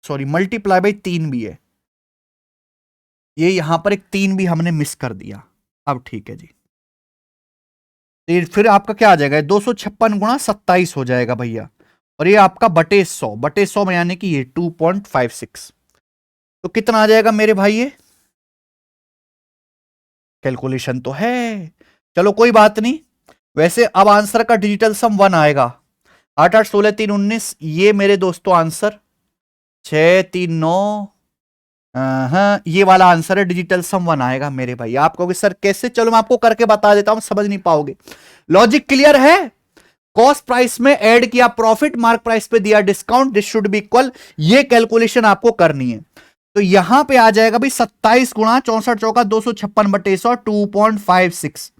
सॉरी मल्टीप्लाई बाई 3 भी है, ये यहां पर एक 3 भी हमने मिस कर दिया। अब ठीक है जी, फिर आपका क्या आ जाएगा, 256 गुणा 27 हो जाएगा भैया, और ये आपका बटे 100, बटे 100 में यानी कि ये 2.56, तो कितना आ जाएगा मेरे भाई, ये कैलकुलेशन तो है, चलो कोई बात नहीं। वैसे अब आंसर का डिजिटल सम 1 आएगा, 8 8 16 3 19, ये मेरे दोस्तों आंसर 6 3 9, हाँ ये वाला आंसर है, डिजिटल सम 1 आएगा मेरे भाई। आप कहोगे सर कैसे, चलो मैं आपको करके बता देता हूं, समझ नहीं पाओगे। लॉजिक क्लियर है? कॉस्ट प्राइस में ऐड किया प्रॉफिट, मार्क प्राइस पे दिया discount, this should be equal. ये कैलकुलेशन आपको करनी है। तो यहां पे आ जाएगा भाई 27 गुणा 64 चौका 256/100 2.56।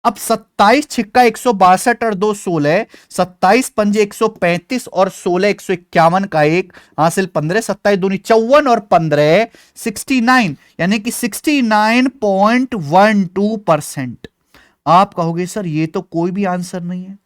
अब 27 छिक्का 162 और 2 16, 27 पंजे 135 और 16 151 का एक हासिल 15, 27 दूनी 54 और 15 69, यानी कि 69.12%। आप कहोगे सर ये तो कोई भी आंसर नहीं है।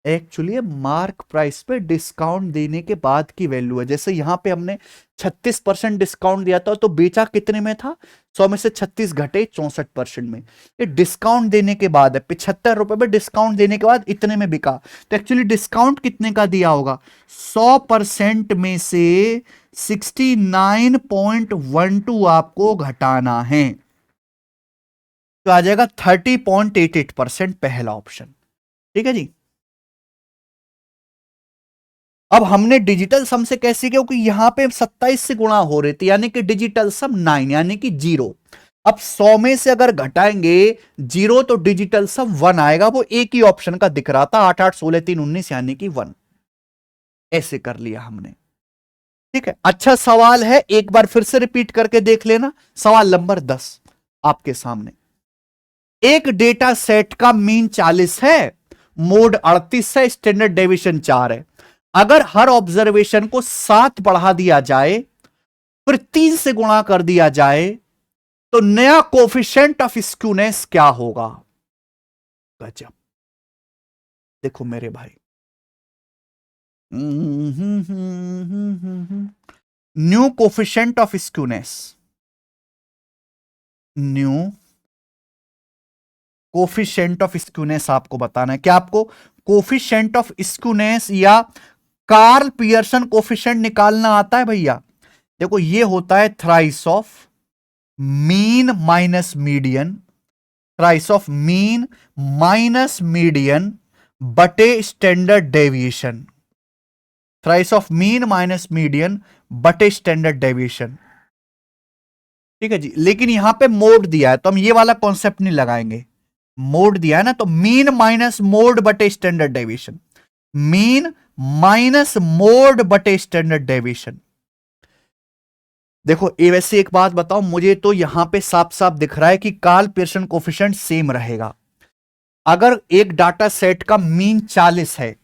एक्चुअली मार्क प्राइस पे डिस्काउंट देने के बाद की वैल्यू है। जैसे यहां पे हमने 36% डिस्काउंट दिया था, तो बेचा कितने में था? 100 में से 36 घटे 64% में। ये डिस्काउंट देने के बाद है, 75 रुपए पे डिस्काउंट देने के बाद इतने में बिका। तो एक्चुअली डिस्काउंट कितने का दिया होगा? 100% में से 69.12 आपको घटाना है, तो आ जाएगा 30.88% पहला ऑप्शन। ठीक है जी। अब हमने डिजिटल सम से कैसे किया? क्योंकि यहां पे 27 से गुणा हो रही थी, यानी कि डिजिटल सम 9 यानी कि 0। अब 100 में से अगर घटाएंगे 0 तो डिजिटल सम 1 आएगा। वो एक ही ऑप्शन का दिख रहा था, 8 8 16 3 19 यानी कि 1। ऐसे कर लिया हमने। ठीक है, अच्छा सवाल है, एक बार फिर से रिपीट करके देख लेना। सवाल नंबर 10 आपके सामने। एक डेटा सेट का मीन 40 है, मोड 38 है, स्टैंडर्ड डेविएशन 4 है। अगर हर ऑब्जर्वेशन को 7 बढ़ा दिया जाए, फिर 3 से गुणा कर दिया जाए, तो नया कोफिशिएंट ऑफ स्क्यूनेस क्या होगा? गजब। देखो मेरे भाई, new coefficient of skewness, new coefficient of skewness आपको बताना है। क्या आपको कोफिशिएंट ऑफ स्क्यूनेस या कार्ल पियर्सन कोफिशिएंट निकालना आता है भैया? देखो ये होता है thrice of mean minus median, thrice of mean minus median बटे standard deviation, thrice of mean minus median बटे स्टैंडर्ड डेविएशन। ठीक है जी, लेकिन यहां पे मोड दिया है तो हम ये वाला कॉन्सेप्ट नहीं लगाएंगे। मोड दिया है ना, तो मीन माइनस मोड बटे standard deviation, mean minus mode बटे स्टैंडर्ड डेविएशन। देखो ये वैसे एक बात बताओ, मुझे तो यहां पे साफ साफ दिख रहा है कि कार्ल पियर्सन कोफिशिएंट सेम रहेगा। अगर एक डाटा सेट का मीन 40 है,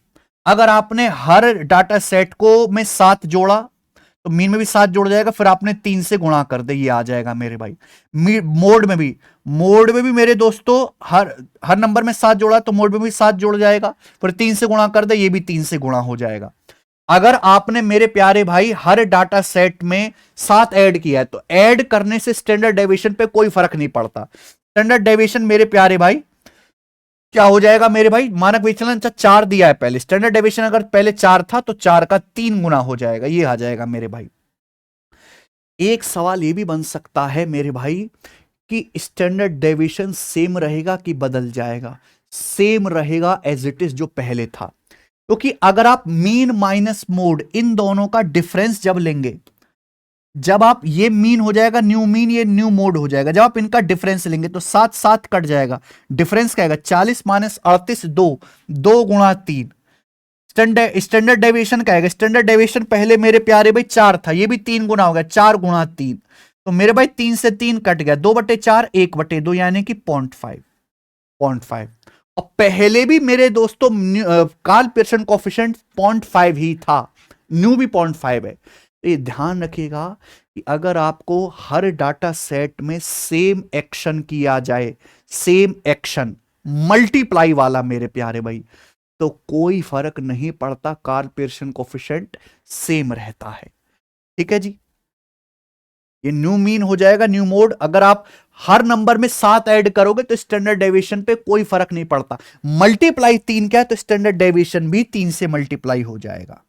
अगर आपने हर डाटा सेट को में 7 जोड़ा तो मीन में भी 7 जोड़ जाएगा, फिर आपने 3 से गुणा कर दे, ये आ जाएगा मेरे भाई। मोड में भी मेरे दोस्तों हर नंबर में 7 जोड़ा तो मोड में भी 7 जोड़ जाएगा, फिर 3 से गुणा कर दे, ये भी 3 से गुणा हो जाएगा। अगर आपने मेरे प्यारे भाई हर डाटा सेट में 7 ऐड किया है, तो ऐड करने से स्टैंडर्ड डेविएशन पे कोई फर्क नहीं पड़ता। स्टैंडर्ड डेविएशन मेरे प्यारे भाई क्या हो जाएगा मेरे भाई? मानक विचलन 4 दिया है पहले, स्टैंडर्ड डेविएशन अगर पहले 4 था तो 4 का 3 गुना हो जाएगा, ये आ जाएगा मेरे भाई। एक सवाल ये भी बन सकता है मेरे भाई कि स्टैंडर्ड डेविएशन सेम रहेगा कि बदल जाएगा? सेम रहेगा एज इट इज जो पहले था, क्योंकि अगर आप मीन माइनस मोड इन दोनों का डिफरेंस जब लेंगे, जब आप ये मीन हो जाएगा न्यू मीन, ये न्यू मोड हो जाएगा, जब आप इनका डिफरेंस लेंगे तो 7 7 कट जाएगा, डिफरेंस क्या आएगा? 40 माइनस 38 2 गुणा 3। स्टैंडर्ड डेविएशन क्या आएगा? स्टैंडर्ड डेविएशन पहले मेरे प्यारे भाई 4 था, ये भी 3 गुना हो गया, 4 गुणा 3, तो मेरे भाई 3 से 3 कट गया, 2/4 1/2 यानी कि 0.5। और पहले भी मेरे दोस्तों कार्ल पियर्सन कोफिशिएंट 0.5 ही था, न्यू भी 0.5 है। ये ध्यान रखिएगा कि अगर आपको हर डाटा सेट में सेम एक्शन किया जाए, सेम एक्शन मल्टीप्लाई वाला मेरे प्यारे भाई, तो कोई फर्क नहीं पड़ता, कार्ल पियर्सन कोफिशिएंट सेम रहता है। ठीक है जी, ये न्यू मीन हो जाएगा, न्यू मोड। अगर आप हर नंबर में 7 ऐड करोगे तो स्टैंडर्ड डेविएशन पे कोई फर्क नहीं पड़ता। मल्टीप्लाई 3 क्या है, तो स्टैंडर्ड डेविएशन भी 3 से मल्टीप्लाई हो जाएगा।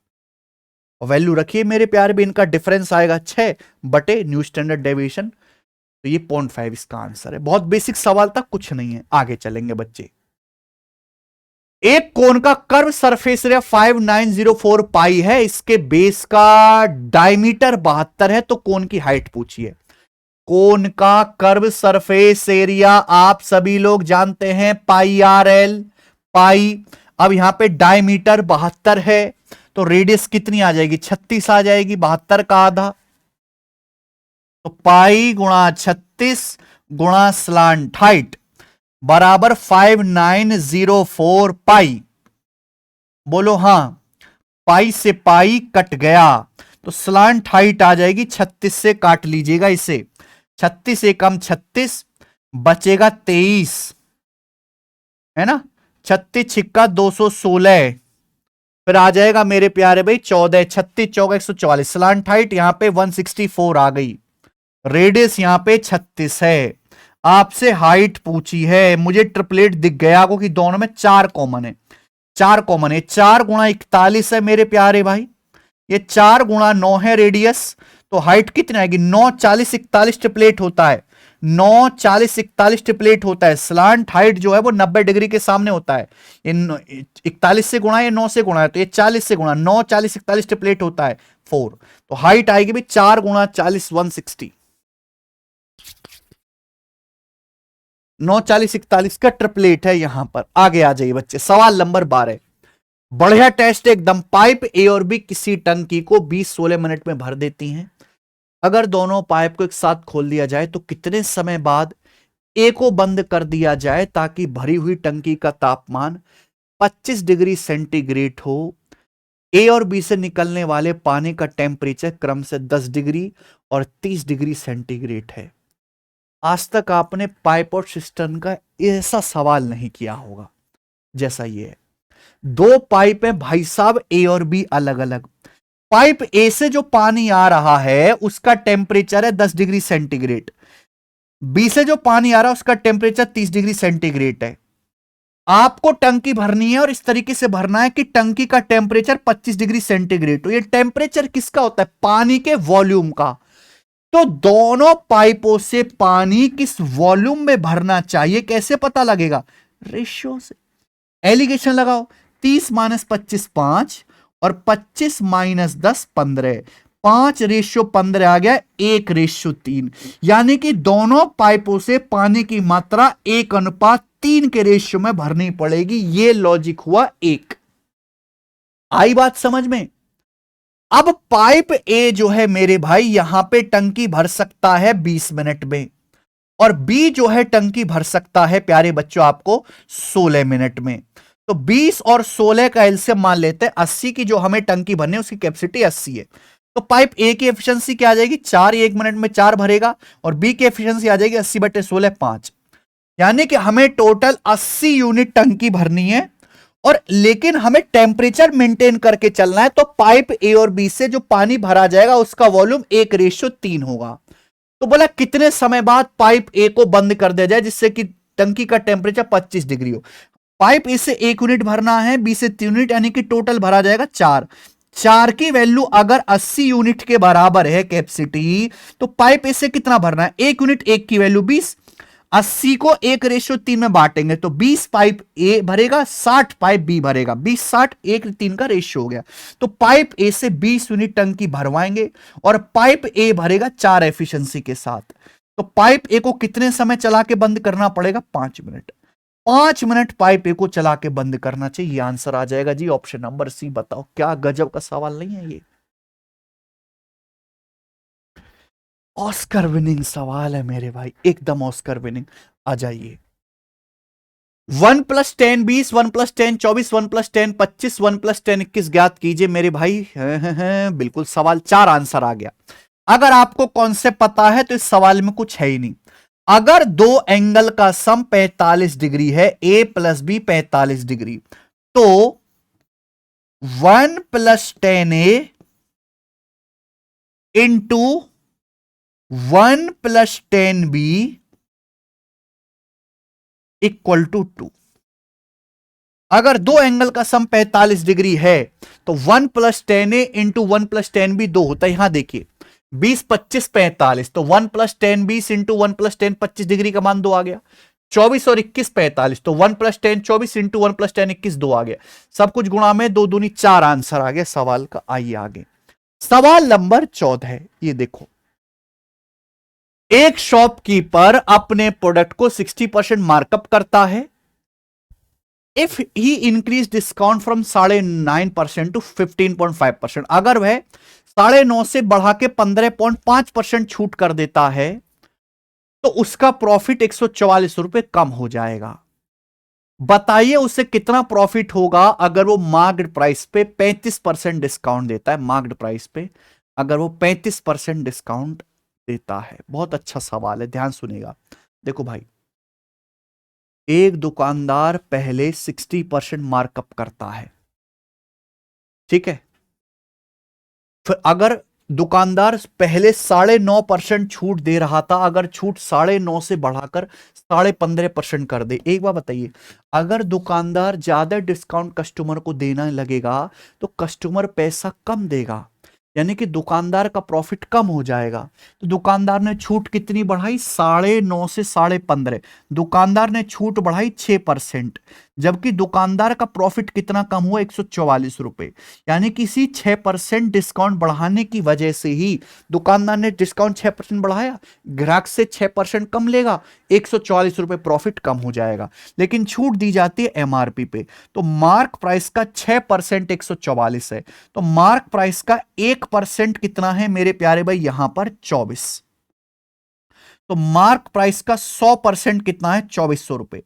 और वैल्यू रखिए मेरे प्यारे भी, इनका डिफरेंस आएगा 6 बटे न्यू स्टैंडर्ड डेविएशन, तो ये 0.5 इसका आंसर है। बहुत बेसिक सवाल था, कुछ नहीं है, आगे चलेंगे बच्चे। एक कोन का कर्व सरफेस एरिया 5904 पाई है, इसके बेस का डायमीटर 72 है, तो कोन की हाइट पूछिए। कोन का कर्व सरफेस एरिया आप सभी लोग जानते हैं पाई आर एल, पाई। अब यहां पे डायमीटर 72 है, तो रेडियस कितनी आ जाएगी? 36 आ जाएगी, 72 का आधा। तो पाई गुणा 36 गुणा स्लांट हाइट बराबर 5904 पाई। बोलो हां। पाई से पाई कट गया, तो स्लांट हाइट आ जाएगी 36 से काट लीजिएगा इसे। 36 एकम 36, बचेगा 23, है ना। 36 छिक्का 216, फिर आ जाएगा मेरे प्यारे भाई 14, 36 चौका 144। स्लांट हाइट यहां पे 164 आ गई, रेडियस यहां पे 36 है। आपसे हाइट पूछी है, मुझे ट्रिपलेट दिख गया क्योंकि दोनों में 4 कॉमन है। 4 कॉमन है, 4 गुणा 41 है मेरे प्यारे भाई, ये 4 गुणा 9 है रेडियस, तो हाइट कितनी आएगी? 9 40 41 ट्रिपलेट होता है, 9 40 41 ट्रिपलेट होता है। स्लांट हाइट जो है वो 90 डिग्री के सामने होता है। ये 41 से गुणा, ये 9 से गुणा है, तो ये 40 से गुणा, 9 40 41 ट्रिपलेट होता है 4, तो हाइट आएगी भी 4 गुणा 40 160। 9 40 41 का ट्रिपलेट है यहां पर। आगे आ जाइए बच्चे, सवाल नंबर 12। बढ़िया टेस्ट एकदम। पाइप ए और बी किसी टंकी को 20-16 मिनट में भर देती हैं। अगर दोनों पाइप को एक साथ खोल दिया जाए तो कितने समय बाद ए को बंद कर दिया जाए ताकि भरी हुई टंकी का तापमान 25 डिग्री सेंटीग्रेड हो। ए और बी से निकलने वाले पानी का टेम्परेचर क्रम से 10 डिग्री और 30 डिग्री सेंटीग्रेड है। आज तक आपने पाइप और सिस्टम का ऐसा सवाल नहीं किया होगा जैसा ये है। दो पाइप है भाई साहब, ए और बी अलग अलग। पाइप ए से जो पानी आ रहा है उसका टेम्परेचर है 10 डिग्री सेंटीग्रेड, बी से जो पानी आ रहा है उसका टेम्परेचर 30 डिग्री सेंटीग्रेड है। आपको टंकी भरनी है और इस तरीके से भरना है कि टंकी का टेम्परेचर 25 डिग्री सेंटीग्रेड। तो ये टेम्परेचर किसका होता है? पानी के वॉल्यूम का। तो दोनों पाइपों से पानी किस वॉल्यूम में भरना चाहिए कैसे पता लगेगा? रेशियो से। एलिगेशन लगाओ, 30 माइनस 25 5 और 25 माइनस 10 15, 5:15 आ गया, 1:3। यानी कि दोनों पाइपों से पानी की मात्रा 1:3 के रेशियो में भरनी पड़ेगी। ये लॉजिक हुआ एक। आई बात समझ में? अब पाइप ए जो है मेरे भाई यहां पे टंकी भर सकता है 20 मिनट में, और बी जो है टंकी भर सकता है प्यारे बच्चों आपको 16 मिनट में। तो 20 और 16 का एलसीएम मान लेते हैं 80 की, जो हमें टंकी भरनी है उसकी कैपेसिटी 80 है। तो पाइप ए की एफिशिएंसी क्या आ जाएगी? 4, 1 मिनट में 4 भरेगा, और बी की एफिशिएंसी आ जाएगी 80/16 5। यानी कि हमें टोटल 80 यूनिट टंकी भरनी है, और लेकिन हमें टेम्परेचर मेंटेन करके चलना है। तो पाइप ए और बी से जो पानी भरा जाएगा उसका वॉल्यूम 1:3 होगा। तो बोला कितने समय बाद पाइप ए को बंद कर दिया जाए जिससे कि टंकी का टेम्परेचर 25 डिग्री हो। पाइप ए से 1 यूनिट भरना है, बी से 3 यूनिट, यानी कि टोटल भरा जाएगा 4। 4 की वैल्यू अगर 80 यूनिट के बराबर है कैपेसिटी, तो पाइप ए से कितना भरना है? 1 यूनिट, 1 की वैल्यू 20। 80 को 1:3 में बांटेंगे तो 20 पाइप ए भरेगा, 60 पाइप बी भरेगा। 20 60 1:3 का रेशियो हो गया। तो पाइप ए से 20 यूनिट टंकी भरवाएंगे, और पाइप ए भरेगा 4 एफिशिएंसी के साथ। तो पाइप ए को कितने समय चला के बंद करना पड़ेगा? 5 मिनट। 5 मिनट पाइप ए को चला के बंद करना चाहिए। ये आंसर आ जाएगा जी ऑप्शन नंबर सी। बताओ क्या गजब का सवाल नहीं है ये? ऑस्कर विनिंग सवाल है मेरे भाई, एकदम ऑस्कर विनिंग। आ जाइए। 1 + 10 20, 1 + 10 24, 1 + 10 25, 1 + 10 21 ज्ञात कीजिए मेरे भाई। बिल्कुल सवाल 4 आंसर आ गया। अगर आपको कॉन्सेप्ट पता है तो इस सवाल में कुछ है ही नहीं। अगर दो एंगल का सम 45 डिग्री है, ए + बी 45 डिग्री, तो 1 + 10a into 1 + 10b equal to 2। अगर दो एंगल का सम 45 डिग्री है तो 1 + 10a इंटू 1 + 10b 2 होता है। यहां देखिए 20 25 45, तो 1 + 10 20 इंटू 1 + 10 25 डिग्री का मान 2 आ गया। 24 और 21 45, तो 1 + 10 24 इंटू 1 + 10 21 2 आ गया। सब कुछ गुणा में 2 दूनी 4 आंसर आ गया सवाल का। आइए आगे, सवाल नंबर 14। ये देखो, एक शॉपकीपर अपने प्रोडक्ट को 60% मार्कअप करता है। If he increase discount from 9.5% to 15.5%, अगर वह 9.5 से बढ़ा के 15.5% छूट कर देता है तो उसका प्रॉफिट 144 रुपए कम हो जाएगा। बताइए उसे कितना प्रॉफिट होगा अगर वो मार्केट प्राइस पे 35% डिस्काउंट देता है। मार्केट प्राइस पे अगर वो 35% डिस्काउंट देता है। बहुत अच्छा सवाल है, ध्यान सुनिएगा। देखो भाई, एक दुकानदार पहले 60% मार्कअप करता है, ठीक है। फिर अगर दुकानदार पहले 9.5% छूट दे रहा था, अगर छूट 9.5 से बढ़ाकर 15.5% कर दे। एक बार बताइए, अगर दुकानदार ज्यादा डिस्काउंट कस्टमर को देना लगेगा तो कस्टमर पैसा कम देगा, यानी कि दुकानदार का प्रॉफिट कम हो जाएगा। तो दुकानदार ने छूट कितनी बढ़ाई? 9.5 से 15.5। दुकानदार ने छूट बढ़ाई 6%, जबकि दुकानदार का प्रॉफिट कितना कम हुआ? 144 रुपए। यानी किसी 6% डिस्काउंट बढ़ाने की वजह से ही दुकानदार ने डिस्काउंट 6% बढ़ाया, ग्राहक से 6% कम लेगा, 144 रुपए प्रॉफिट कम हो जाएगा। लेकिन छूट दी जाती है एमआरपी पे, तो मार्क प्राइस का 6% 144 है, तो मार्क प्राइस का 1% कितना है मेरे प्यारे भाई? यहां पर 24। तो मार्क प्राइस का 100% कितना है? 2400 रुपए।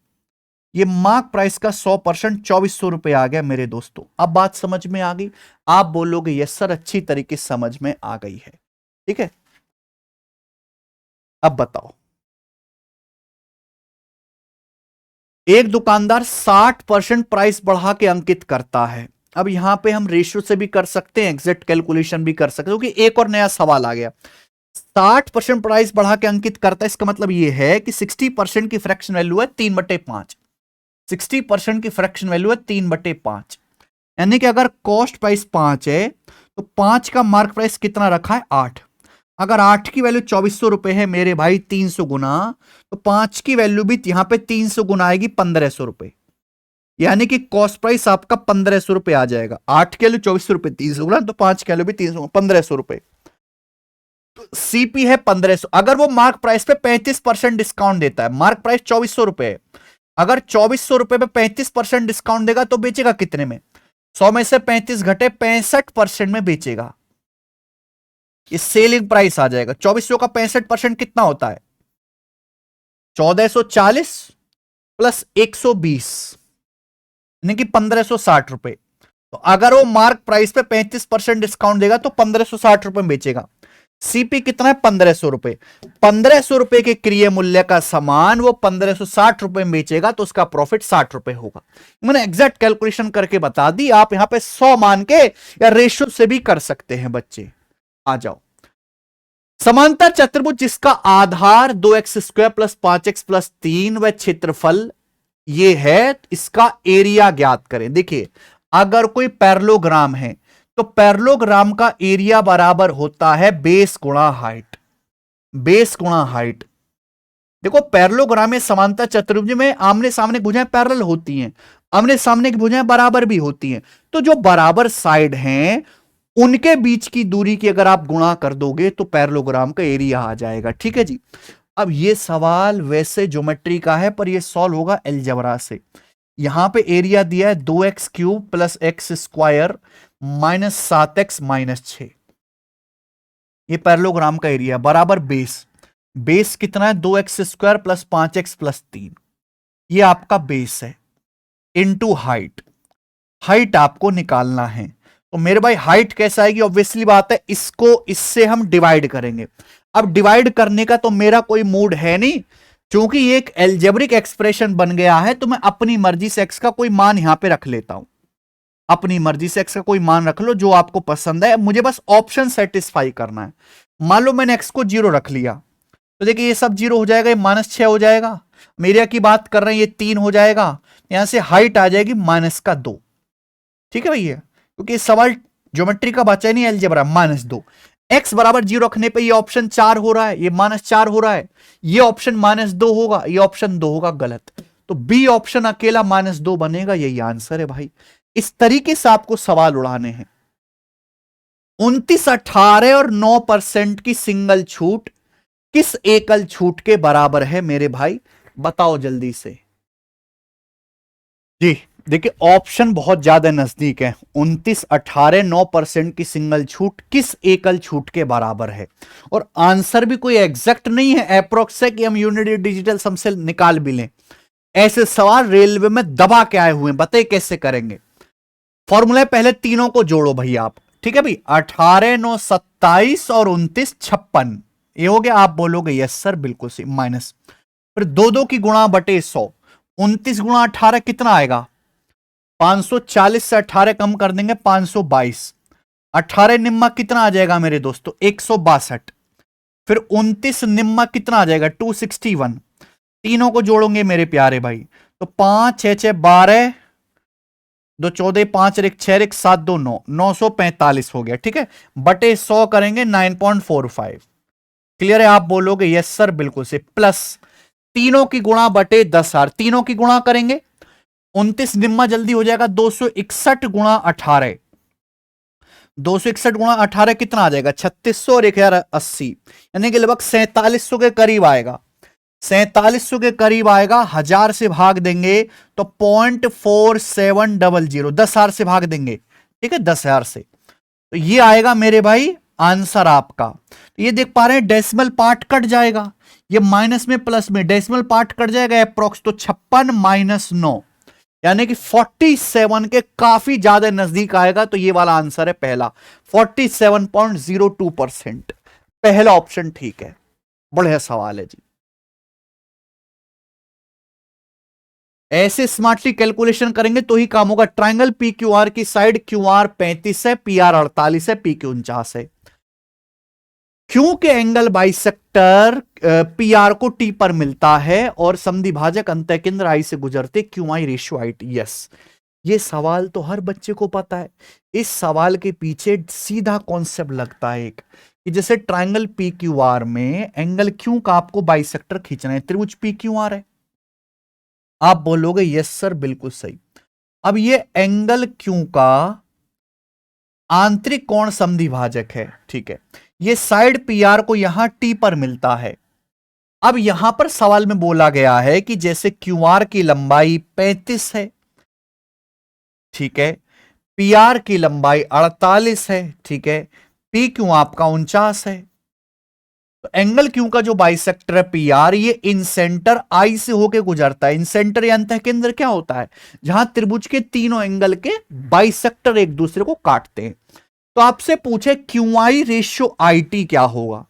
ये मार्क प्राइस का 100% 2400 रुपए आ गया मेरे दोस्तों। अब बात समझ में आ गई? आप बोलोगे यस सर, अच्छी तरीके से समझ में आ गई है, ठीक है। अब बताओ, एक दुकानदार 60% प्राइस बढ़ा के अंकित करता है। अब यहां पे हम रेशियो से भी कर सकते हैं, एग्जैक्ट कैलकुलेशन भी कर सकते हैं, क्योंकि एक और नया सवाल आ गया। 60% प्राइस बढ़ा के अंकित करता है, इसका मतलब यह है कि 60% की फ्रैक्शन वैल्यू है 3/5। 60% की फ्रैक्शन वैल्यू है 3/5, यानी कि अगर कॉस्ट प्राइस 5 है तो 5 का मार्क प्राइस कितना रखा है? 8। अगर 8 की वैल्यू 2400 रुपए है मेरे भाई, 300 गुना, तो 5 की वैल्यू भी यहां पे 300 गुना आएगी, 1500 रुपए। यानी कि कॉस्ट प्राइस आपका 1500 रुपए आ जाएगा। 8 की वैल्यू 2400 रुपए, 300 गुना, तो 5 की वैल्यू भी 300, 1500 रुपए। सीपी है 1500। अगर वो मार्क प्राइस पे 35% डिस्काउंट देता है, मार्क प्राइस 2400 रुपए है, अगर 2400 रुपए पे 35% डिस्काउंट देगा तो बेचेगा कितने में? 100 में से 35 घटे 65% में बेचेगा। ये सेलिंग प्राइस आ जाएगा। 2400 का 65% कितना होता है? 1440 प्लस 120, यानी कि 1560 रुपए। तो अगर वो मार्क प्राइस पे 35% डिस्काउंट देगा तो 1560 रुपए में बेचेगा। सीपी कितना है? 1500 रुपए। 1500 रुपए के क्रिय मूल्य का सामान वो 1560 रुपए में बेचेगा तो उसका प्रॉफिट 60 रुपए होगा। मैंने एग्जैक्ट कैलकुलेशन करके बता दी, आप यहां पे 100 मान के या रेशियो से भी कर सकते हैं बच्चे। आ जाओ, समांतर चतुर्भुज जिसका आधार 2x² प्लस 5x प्लस 3 व क्षेत्रफल ये है, इसका एरिया ज्ञात करें। देखिए, अगर कोई पैरेललोग्राम है तो पैरेललोग्राम का एरिया बराबर होता है बेस गुणा हाइट। बेस गुणा हाइट। देखो, पैरेललोग्राम में समांतर चतुर्भुज में आमने सामने भुजाएं पैरेलल होती हैं, आमने सामने की भुजाएं बराबर भी होती हैं। तो जो बराबर साइड हैं उनके बीच की दूरी की अगर आप गुणा कर दोगे तो पैरेललोग्राम का एरिया आ जाएगा, ठीक है जी। अब ये सवाल वैसे ज्योमेट्री का है पर ये सॉल्व होगा अलजेब्रा से। यहां पे एरिया दिया है 2x³ plus x² minus 7x minus 6। ये पैरेललोग्राम का एरिया बराबर बेस। बेस कितना है? 2x² plus 5x plus 3। ये आपका बेस है, इनटू हाइट। हाइट आपको निकालना है, तो मेरे भाई हाइट कैसा आएगी? ऑब्वियसली बात है, इसको इससे हम डिवाइड करेंगे। अब डिवाइड करने का तो मेरा कोई मूड है नहीं, क्योंकि ये एक एल्जेब्रिक एक्सप्रेशन बन गया है, तो मैं अपनी मर्जी से x का कोई मान यहां पे रख लेता हूं। अपनी मर्जी से x का कोई मान रख लो जो आपको पसंद है, मुझे बस ऑप्शन सेटिस्फाई करना है। मान लो मैंने x को 0 रख लिया, तो देखिए ये सब 0 हो जाएगा, ये -6 हो जाएगा। मेरिया की बात कर रहे हैं, ये 3 हो जाएगा। यहां से हाइट आ जाएगी -2। ठीक है भैया, क्योंकि सवाल ज्योमेट्री का बचा नहीं, अलजेब्रा। -2 x बराबर 0 रखने पे ये ऑप्शन 4 हो रहा है, ये -4 हो रहा है, ये ऑप्शन -2 होगा, ये ऑप्शन 2 होगा, गलत। तो बी ऑप्शन अकेला -2 बनेगा, यही आंसर है भाई। इस तरीके से आपको सवाल उड़ाने हैं। 29, 18 और 9% की सिंगल छूट किस एकल छूट के बराबर है मेरे भाई? बताओ जल्दी से जी। देखिए ऑप्शन बहुत ज्यादा नजदीक है। 29, 18, 9% की सिंगल छूट किस एकल छूट के बराबर है? और आंसर भी कोई एग्जैक्ट नहीं है, अप्रोक्स है कि हम यूनिटी डिजिटल सम से निकाल भी लें। ऐसे सवाल रेलवे में दबा के आए हुए हैं, बताइए कैसे करेंगे? फॉर्मूला पहले तीनों को जोड़ो भाई आप, ठीक है भाई। 18, 9, 27 और 29, 56, ये हो गया। आप बोलोगे यस सर बिल्कुल सही, माइनस फिर दो दो की गुणा बटे 100। 29 गुणा 18 कितना आएगा? 540 से 18 कम कर देंगे, 522। 18 निम्मा कितना आ जाएगा मेरे दोस्तों? 162। फिर 29 निम्मा कितना आ जाएगा? 261। तीनों को जोड़ोगे मेरे प्यारे भाई, तो 5 6 6 12, 2 14, 5 एक 6 एक 7 2 9, 945 हो गया, ठीक है। बटे 100 करेंगे 9.45। क्लियर है? आप बोलोगे यस सर बिल्कुल से। प्लस तीनों की गुणा बटे 10,000, तीनों की गुणा करेंगे, 29 निम्मा जल्दी हो जाएगा, 261 गुणा 18। 261 गुणा 18 कितना आ जाएगा? 3600 और 1080, यानी कि लगभग 4700 के करीब आएगा। 4700 के करीब आएगा। 1000 से भाग देंगे तो 0.4700, 10,000 से भाग देंगे, ठीक है, 10,000 से, तो ये आएगा मेरे भाई आंसर आपका। तो ये देख पा रहे हैं डेसिमल पार्ट कट जाएगा, ये माइनस में प्लस में डेसिमल पार्ट कट जाएगा अप्रोक्स, तो 56 माइनस 9, यानी कि 47 के काफी ज्यादा नजदीक आएगा। तो ये वाला आंसर है पहला, 47.02%। पहला ऑप्शन ठीक है। बढ़िया सवाल है जी। ऐसे स्मार्टली कैलकुलेशन करेंगे तो ही काम होगा। ट्राइंगल पी क्यू आर की साइड क्यू आर 35 है, पी आर 48 है, पी क्यू 49 है। क्यों के एंगल बाइसेक्टर पी आर को टी पर मिलता है और समद्विभाजक अंतःकेंद्र आई से गुजरते Q I ratio I T. Yes, ये सवाल तो हर बच्चे को पता है। इस सवाल के पीछे सीधा कॉन्सेप्ट लगता है एक, कि जैसे ट्राइंगल पी क्यू आर में एंगल क्यू का आपको बाइसेक्टर खींचना है, त्रिभुज पी क्यू आर है। आप बोलोगे यस सर बिल्कुल सही। अब ये एंगल क्यू का आंतरिक कोण समद्विभाजक है, ठीक है। ये साइड पी आर को यहां टी पर मिलता है। अब यहां पर सवाल में बोला गया है कि जैसे क्यू आर की लंबाई 35 है, ठीक है, पी आर की लंबाई 48 है, ठीक है, पी क्यू आपका 49 है, तो एंगल क्यू का जो बाइसेक्टर है पी आर, ये इन सेंटर आई से होके गुजरता है। इन सेंटर या अंतःकेंद्र क्या होता है? जहां त्रिभुज के तीनों एंगल के बाइसेक्टर एक दूसरे को काटते हैं। तो आपसे पूछे Q I ratio I T क्या होगा?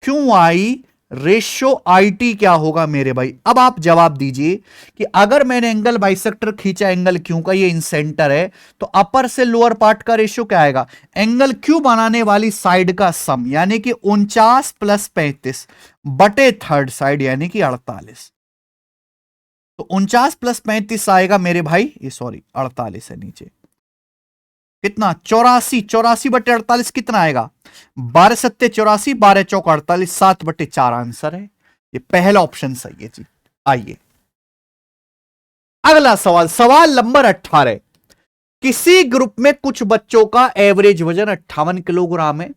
Q I ratio I T क्या होगा मेरे भाई? अब आप जवाब दीजिए कि अगर मैंने एंगल बाइसेक्टर खींचा एंगल क्यू का, ये इन सेंटर है, तो अपर से लोअर पार्ट का रेशियो क्या आएगा? एंगल क्यू बनाने वाली साइड का सम, यानी कि 49 प्लस 35 बटे थर्ड साइड, यानी कि 48। तो 49 प्लस 35 आएगा मेरे भाई, ये सॉरी 48 है नीचे, कितना? 84। 84 बटे 48 कितना आएगा? 12 सत्ते 84, 12 चौक 48, 7 बटे 4 आंसर है। ये पहला ऑप्शन सही है जी। आइए अगला सवाल, सवाल नंबर 18। किसी ग्रुप में कुछ बच्चों का एवरेज वजन 58 किलोग्राम है।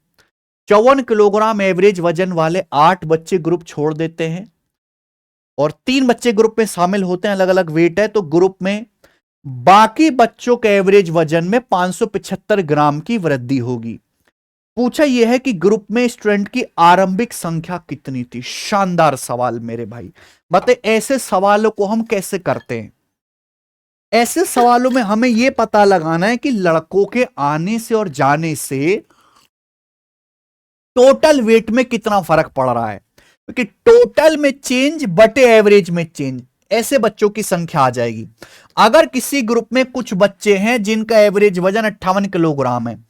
54 किलोग्राम एवरेज वजन वाले 8 बच्चे ग्रुप छोड़ देते हैं और 3 बच्चे ग्रुप में शामिल होते हैं, अलग अलग वेट है, तो ग्रुप में बाकी बच्चों के एवरेज वजन में 575 ग्राम की वृद्धि होगी। पूछा यह है कि ग्रुप में स्टूडेंट की आरंभिक संख्या कितनी थी। शानदार सवाल मेरे भाई, बताए ऐसे सवालों को हम कैसे करते हैं? ऐसे सवालों में हमें यह पता लगाना है कि लड़कों के आने से और जाने से टोटल वेट में कितना फर्क पड़ रहा है, क्योंकि टोटल में चेंज बटे एवरेज में चेंज, ऐसे बच्चों की संख्या आ जाएगी। अगर किसी ग्रुप में कुछ बच्चे हैं जिनका एवरेज वजन 58 किलोग्राम है,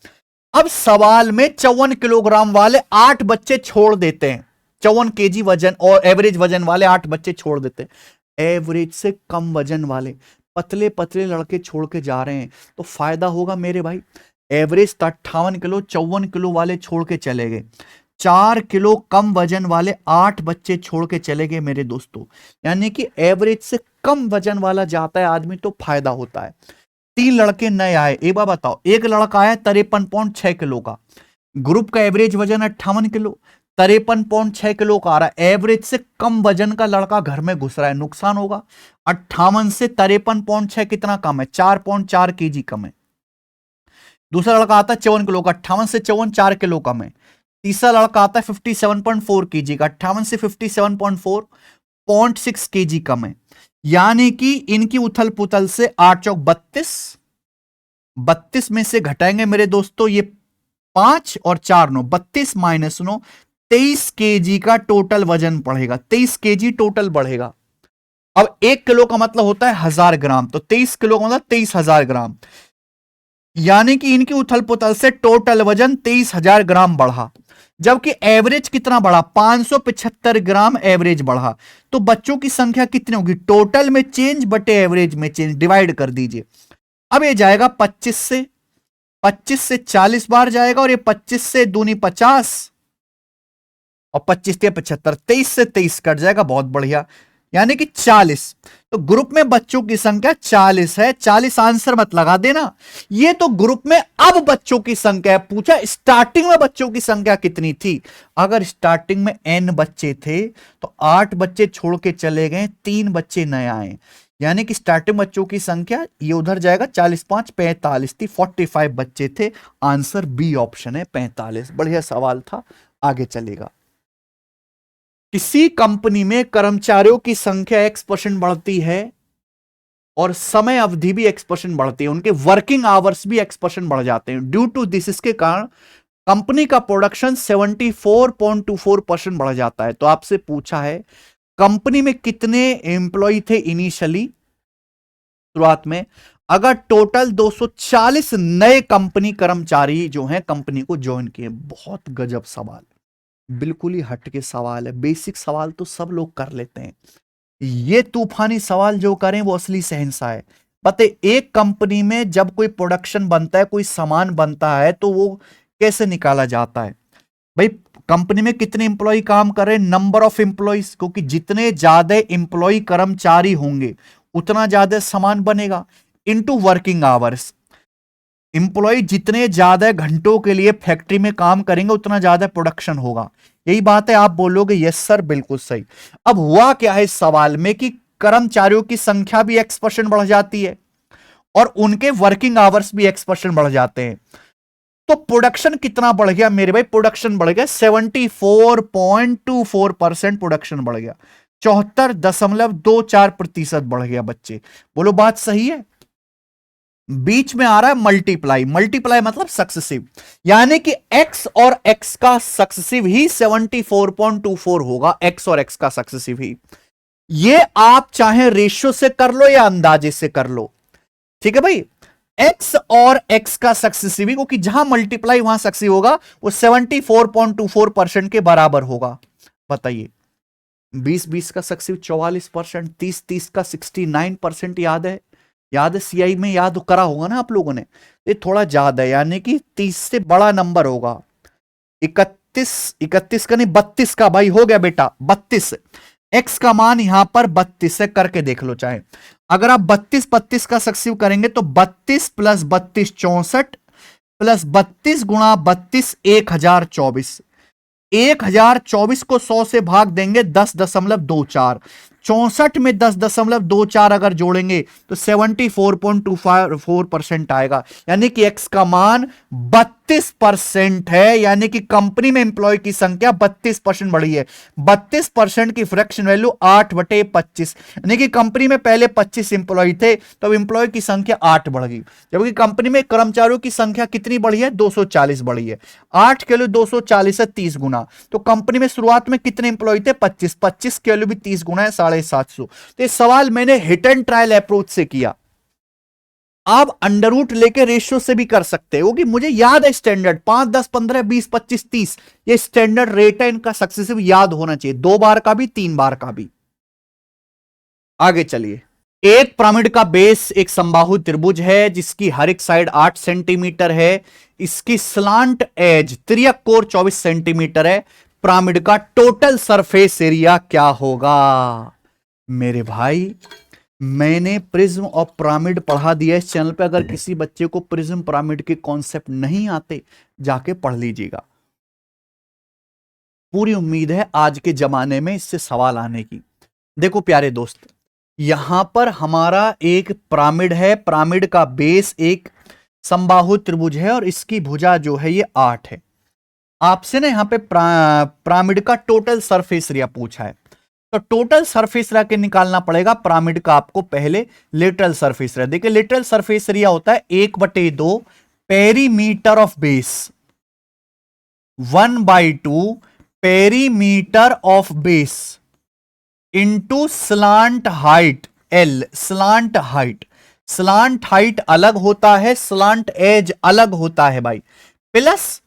अब सवाल में 54 किलोग्राम वाले 8 बच्चे छोड़ देते हैं, 54 केजी वजन और एवरेज वजन वाले 8 बच्चे छोड़ देते हैं। एवरेज से कम वजन वाले पतले पतले लड़के छोड़ के जा रहे हैं, तो फायदा होगा मेरे भाई। एवरेज 58 किलो, 54 किलो वाले छोड़ के चले गए, 4 किलो कम वजन वाले 8 बच्चे छोड़ के चले गए मेरे दोस्तों, यानी कि एवरेज से कम वजन वाला जाता है आदमी तो फायदा होता है। 3 लड़के नए आए, एक बार बताओ, एक लड़का आया 53.6 किलो का, ग्रुप का एवरेज वजन 58 किलो, 53.6 किलो का आ रहा है। एवरेज से कम वजन का लड़का घर में घुस रहा है, नुकसान होगा। 58 से 53.6 कितना कम है? 4.4 केजी कम है। दूसरा लड़का आता है 54 किलो का, 58 से 54 4 किलो कम है। तीसरा लड़का आता है 57.4 केजी का, 58 से 57.4 0.6 केजी कम है। यानी कि इनकी उथल पुथल से 8 चौक 32, 32 में से घटाएंगे मेरे दोस्तों ये 5 और 4 9, 32 माइनस 9, 23 केजी का टोटल वजन बढ़ेगा। 23 केजी टोटल बढ़ेगा। अब 1 किलो का मतलब होता है 1000 ग्राम, तो 23 किलो का मतलब 23,000 ग्राम। यानी कि इनकी उथल पुथल से टोटल वजन 23,000 ग्राम बढ़ा, जबकि एवरेज कितना बढ़ा? 575 ग्राम एवरेज बढ़ा। तो बच्चों की संख्या कितनी होगी? टोटल में चेंज बटे एवरेज में चेंज, डिवाइड कर दीजिए। अब ये जाएगा 25 से 40 बार जाएगा, और ये 25 से दूनी 50 और 25 से 75, 23 से 23 कट जाएगा। बहुत बढ़िया, यानी कि 40। तो ग्रुप में बच्चों की संख्या 40 है। 40 आंसर मत लगा देना, ये तो ग्रुप में अब बच्चों की संख्या है। पूछा स्टार्टिंग में बच्चों की संख्या कितनी थी। अगर स्टार्टिंग में n बच्चे थे तो 8 बच्चे छोड़ के चले गए, 3 बच्चे नए आए, यानी कि स्टार्टिंग बच्चों की संख्या ये उधर जाएगा 40 5 45 थी, 45 बच्चे थे। आंसर बी ऑप्शन है 45। बढ़िया सवाल था, आगे चलेगा। किसी कंपनी में कर्मचारियों की संख्या X% बढ़ती है और समय अवधि भी X% बढ़ती है, उनके वर्किंग आवर्स भी X% बढ़ जाते हैं। ड्यू टू दिस, इसके कारण कंपनी का प्रोडक्शन 74.24% बढ़ जाता है। तो आपसे पूछा है कंपनी में कितने एम्प्लॉय थे इनिशियली, शुरुआत में? अगर टोटल 240 नए कंपनी कर्मचारी जो हैं कंपनी को ज्वाइन किए। बहुत गजब सवाल, बिल्कुल ही हटके सवाल है। बेसिक सवाल तो सब लोग कर लेते हैं, ये तूफानी सवाल जो करें वो असली शहंशाह है। पता है एक कंपनी में जब कोई प्रोडक्शन बनता है, कोई सामान बनता है, तो वो कैसे निकाला जाता है? भाई कंपनी में कितने इंप्लॉय काम कर रहे हैं, नंबर ऑफ इंप्लॉयज, क्योंकि जितने ज्यादा इंप्लॉय कर्मचारी होंगे उतना ज्यादा सामान बनेगा, इनटू वर्किंग आवर्स। इंप्लॉय जितने ज्यादा घंटों के लिए फैक्ट्री में काम करेंगे उतना ज्यादा प्रोडक्शन होगा। यही बात है। आप बोलोगे यस सर, बिल्कुल सही। अब हुआ क्या है इस सवाल में कि कर्मचारियों की संख्या भी X% बढ़ जाती है और उनके वर्किंग आवर्स भी X% बढ़ जाते हैं। तो प्रोडक्शन कितना बढ़ गया मेरे भाई? प्रोडक्शन बढ़ गया 74.24% प्रोडक्शन बढ़ गया, 74.24% बढ़ गया। बच्चे बोलो बात सही है। बीच में आ रहा है मल्टीप्लाई, मल्टीप्लाई मतलब सक्सेसिव, यानी कि x और x का सक्सेसिव ही 74.24 होगा। x और x का सक्सेसिव ही, ये आप चाहे रेशियो से कर लो या अंदाजे से कर लो, ठीक है भाई। x और x का सक्सेसिव ही, क्योंकि जहां मल्टीप्लाई वहां सक्सेसिव होगा, वो 74.24% के बराबर होगा। बताइए 20-20 का सक्सेसिव 44%, 30-30 का 69%। याद है सीआई में, याद करा होगा ना आप लोगों ने। ये थोड़ा ज्यादा है, यानी कि 30 से बड़ा नंबर होगा। 31 का नहीं, 32 का भाई हो गया बेटा, 32। एक्स का मान यहां पर 32 है, करके देख लो चाहे। अगर आप 32 का सक्सेसिव करेंगे तो 32 प्लस 32 64, प्लस 32 गुणा 32 1024। 1024 को 100 से भाग देंगे 10.24। 64 में 10.24 अगर जोड़ेंगे तो 74.24% आएगा, यानी कि x का मान 32% है। यानी कि कंपनी में एम्प्लॉय की संख्या 32% बढ़ी है। 32% की फ्रैक्शन वैल्यू 8/25, यानी कि कंपनी में पहले 25 एम्प्लॉय थे, तो एम्प्लॉय की संख्या 8 बढ़ गई, जबकि कंपनी में कर्मचारियों की संख्या कितनी बढ़ी है? 240 बढ़ी है। 8 के लिए 240 है 30 गुना, तो कंपनी में शुरुआत में कितने एम्प्लॉय थे? 25। 25 के लिए भी 30 गुना है 750। तो ये सवाल मैंने हिट एंड ट्रायल अप्रोच से किया। आप अंडर रूट लेके रेशियो से भी कर सकते हो, कि मुझे याद है स्टैंडर्ड 5 10 15 20 25 30, ये स्टैंडर्ड रेट है, इनका सक्सेसिव याद होना चाहिए, 2 बार का भी 3 बार का भी। आगे चलिए। एक पिरामिड का बेस एक समबाहु त्रिभुज है जिसकी हर एक साइड 8 सेंटीमीटर है। इसकी स्लांट एज तिर्यक कोण 24 सेंटीमीटर है। पिरामिड का टोटल सरफेस एरिया क्या होगा? मेरे भाई मैंने प्रिज्म और पिरामिड पढ़ा दिया इस चैनल पे। अगर किसी बच्चे को प्रिज्म पिरामिड के कॉन्सेप्ट नहीं आते, जाके पढ़ लीजिएगा। पूरी उम्मीद है आज के जमाने में इससे सवाल आने की। देखो प्यारे दोस्त, यहां पर हमारा एक पिरामिड है। पिरामिड का बेस एक समबाहु त्रिभुज है और इसकी भुजा जो है ये 8 है। आपसे ना यहां पे पिरामिड का टोटल सरफेस एरिया पूछा है, तो टोटल सरफेस एरिया के निकालना पड़ेगा पिरामिड का आपको पहले लेटरल सरफेस एरिया। देखिए लेटरल सरफेस एरिया होता है 1/2 perimeter of base, 1/2 perimeter of base into slant height L। Slant height, slant height अलग होता है, स्लांट एज अलग होता है भाई, प्लस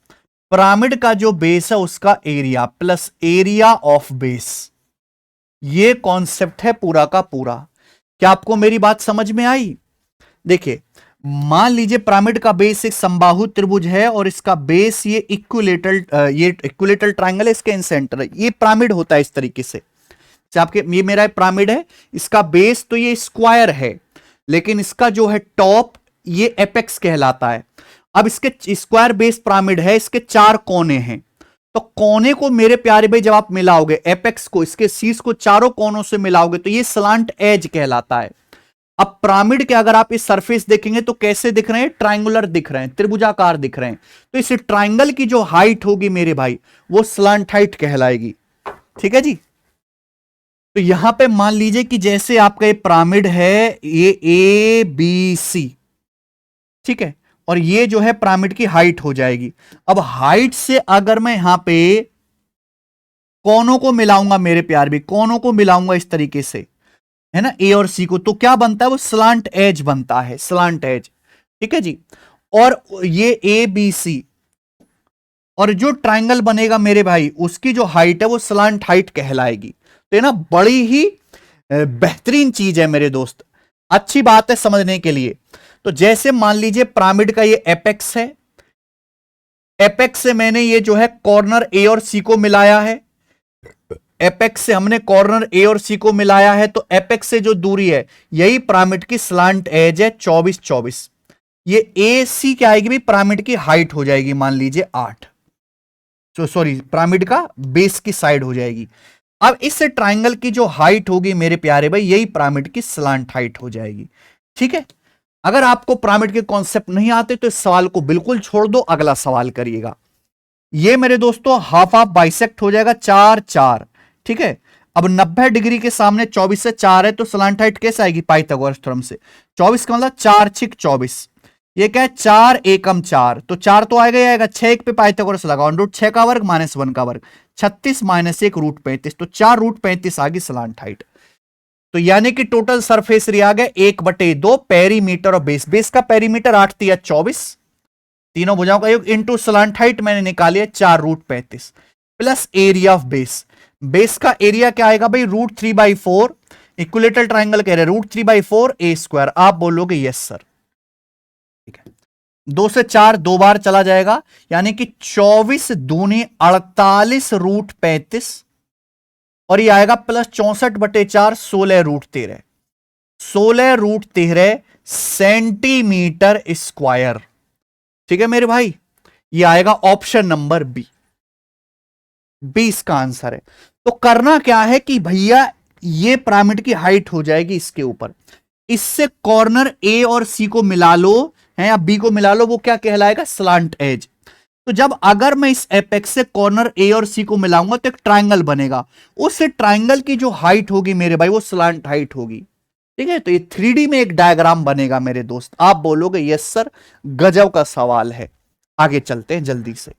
पिरामिड का जो बेस है उसका area plus area of base. ये कॉन्सेप्ट है पूरा का पूरा। क्या आपको मेरी बात समझ में आई? देखिए मान लीजिए पिरामिड का बेस एक समबाहु त्रिभुज है और इसका बेस ये इक्विलेटरल ट्रायंगल है, इसके इन सेंटर है। ये पिरामिड होता है इस तरीके से। आपके ये मेरा पिरामिड है, इसका बेस तो ये स्क्वायर है, लेकिन इसका जो है टॉप ये एपेक्स कहलाता है। अब इसके स्क्वायर बेस पिरामिड है, इसके 4 कोने हैं, तो कोने को मेरे प्यारे भाई जब आप मिलाओगे एपेक्स को, इसके शीर्ष को चारों कोनों से मिलाओगे तो ये स्लांट एज कहलाता है। अब पिरामिड के अगर आप इस सरफेस देखेंगे तो कैसे दिख रहे हैं? ट्रायंगुलर दिख रहे हैं, त्रिभुजाकार दिख रहे हैं। तो इस ट्रायंगल की जो हाइट होगी मेरे भाई वो स्लांट हाइट कहलाएगी। ठीक है जी। तो यहां पे मान लीजिए कि जैसे आपका ये पिरामिड है, ये ABC, ठीक है, और ये जो है पिरामिड की हाइट हो जाएगी। अब हाइट से अगर मैं यहां पे कोनों को मिलाऊंगा मेरे प्यार भी, कोनों को मिलाऊंगा इस तरीके से, है ना, A और C को, तो क्या बनता है? वो स्लांट एज बनता है, स्लांट एज। ठीक है जी। और ये ABC और जो ट्रायंगल बनेगा मेरे भाई उसकी जो हाइट है वो स्लांट हाइट कहलाएगी। तो ये ना बड़ी ही बेहतरीन चीज है मेरे दोस्त, अच्छी बात है समझने के लिए। तो जैसे मान लीजिए पिरामिड का ये एपेक्स है, एपेक्स से मैंने ये जो है कॉर्नर A और C को मिलाया है, एपेक्स से हमने कॉर्नर A और C को मिलाया है, तो एपेक्स से जो दूरी है यही पिरामिड की स्लांट एज है 24। ये AC क्या आएगी भी? पिरामिड की हाइट हो जाएगी मान लीजिए 8, तो सॉरी पिरामिड का बेस की साइड हो जाएगी। अब इस ट्रायंगल की जो हाइट होगी मेरे प्यारे भाई यही पिरामिड की स्लांट हाइट हो जाएगी। ठीक है। अगर आपको पिरामिड के कॉन्सेप्ट नहीं आते तो इस सवाल को बिल्कुल छोड़ दो, अगला सवाल करिएगा। ये मेरे दोस्तों हाफ हाफ बाइसेक्ट हो जाएगा 4-4। ठीक है। अब 90 डिग्री के सामने 24 से 4 है, तो स्लांट हाइट कैसे आएगी? पाइथागोरस थ्योरम से 24 का मतलब 4×6 24। ये क्या है? 4 एकम 4, तो 4 तो आएगा ही आएगा। 6 पे पाइथागोरस लगाओ, √6 का वर्ग -1 का वर्ग, 36 -1 √35, तो 4 √35 आ गई स्लांट हाइट। तो यानी कि टोटल सरफेस एरिया आ गया 1/2 पेरीमीटर और बेस। बेस का पेरीमीटर 8 × 24, तीनों भुजाओं का योग, इंटू स्लांट हाइट मैंने निकाली है 4 √35 plus area of base. Base का एरिया क्या आएगा भाई? √3/4। इक्विलेटरल ट्रायंगल कह रहे हैं √3/4 A²। आप बोलोगे यस सर। ठीक है। 2 से 4 2 बार चला जाएगा, यानी कि 24 दूनी 48 √35, और ये आएगा प्लस 64/4 16 √13, 16 √13 सेंटीमीटर स्क्वायर। ठीक है मेरे भाई, ये आएगा ऑप्शन नंबर बी। 20 का आंसर है। तो करना क्या है कि भैया ये पिरामिड की हाइट हो जाएगी इसके ऊपर, इससे कॉर्नर A और C को मिला लो, है या B को मिला लो, वो क्या कहलाएगा? Slant edge. तो जब अगर मैं इस एपेक्स से कॉर्नर A और C को मिलाऊंगा तो एक ट्रायंगल बनेगा, उस ट्रायंगल की जो हाइट होगी मेरे भाई वो स्लांट हाइट होगी। ठीक है। तो ये 3D में एक डायग्राम बनेगा मेरे दोस्त। आप बोलोगे यस सर, गजब का सवाल है। आगे चलते हैं जल्दी से।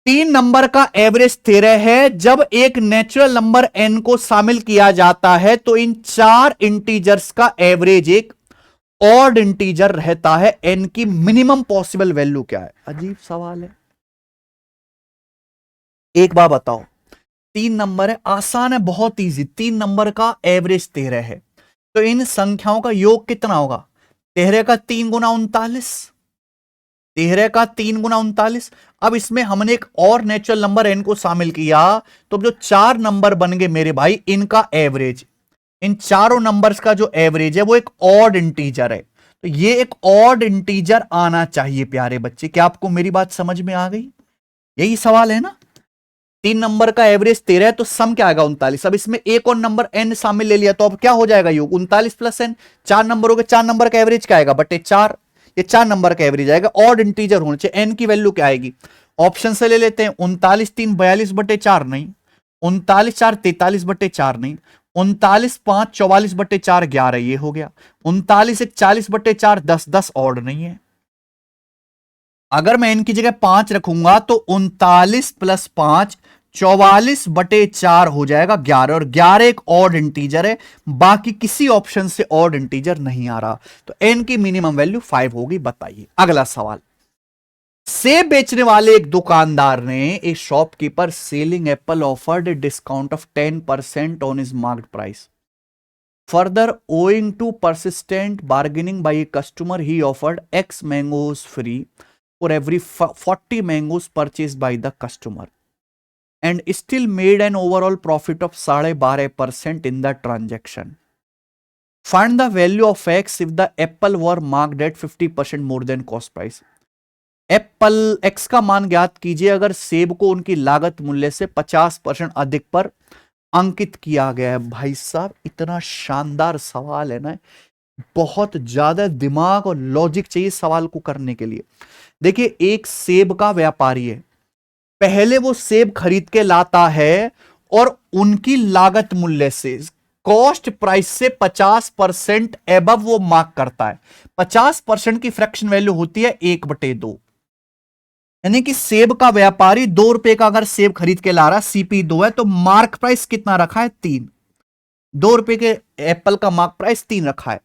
3 नंबर का एवरेज 13 है। जब एक नेचुरल नंबर n को शामिल किया जाता है तो इन 4 इंटीजर्स का एवरेज एक ऑड इंटीजर रहता है। n की मिनिमम पॉसिबल वैल्यू क्या है? अजीब सवाल है। एक बार बताओ, 3 नंबर है, आसान है, बहुत इजी। 3 नंबर का एवरेज 13 है, तो इन संख्याओं का योग कितना होगा? 13 का 3 गुना 39, 13 का 3 गुना 39। अब इसमें हमने एक और नेचुरल नंबर n को शामिल किया, तो जो 4 नंबर बन गए मेरे भाई इनका एवरेज, इन चारों नंबर्स का जो एवरेज है वो एक ऑड इंटीजर है, तो ये एक ऑड इंटीजर आना चाहिए प्यारे बच्चे। क्या आपको मेरी बात समझ में आ गई? यही सवाल है ना। 3 नंबर का एवरेज 13 है तो सम क्या आएगा 39। अब इसमें एक और नंबर n शामिल ले लिया तो अब क्या हो जाएगा योग 39 प्लस n। 4 नंबर हो गए, 4 नंबर का एवरेज क्या आएगा बटे 4, ये 4 नंबर का एवरेज आएगा। ऑड इंटीजर होना चाहिए, n की वैल्यू क्या आएगी? ऑप्शन से ले लेते हैं, 39 3 42 बटे 4 नहीं, 39 4 43 बटे 4 नहीं, 39 5 44 बटे 4 11 ये हो गया, 39 1 40 बटे 4 10 10 ऑड नहीं है। अगर मैं n की जगह 5 रखूंगा तो 39 प्लस 5 44 बटे 4 हो जाएगा 11, और 11 एक ऑड इंटीजर है, बाकी किसी ऑप्शन से ऑड इंटीजर नहीं आ रहा, तो n की मिनिमम वैल्यू 5 होगी। बताइए अगला सवाल। सेब बेचने वाले एक दुकानदार ने a shopkeeper selling apple offered a discount of 10% on his marked price. Further owing to persistent bargaining by a customer he offered x mangoes free for every 40 mangoes purchase by the customer and still made an overall profit of 12.5% in the transaction. Find the value of x if the apple were marked at 50% more than cost price. Apple x का मान ज्ञात कीजिए अगर सेब को उनकी लागत मूल्य से 50% अधिक पर अंकित किया गया है। भाई साहब इतना शानदार सवाल है ना, बहुत ज्यादा दिमाग और लॉजिक चाहिए सवाल को करने के लिए। देखिए एक सेब का व्यापारी है, पहले वो सेब खरीद के लाता है और उनकी लागत मूल्य से कॉस्ट प्राइस से 50% एबव वो मार्क करता है। 50% की फ्रैक्शन वैल्यू होती है 1/2, यानी कि सेब का व्यापारी 2 रुपए का अगर सेब खरीद के ला रहा है, CP 2 है, तो मार्क प्राइस कितना रखा है 3। 2 रुपए के एप्पल का मार्क प्राइस 3 रखा है।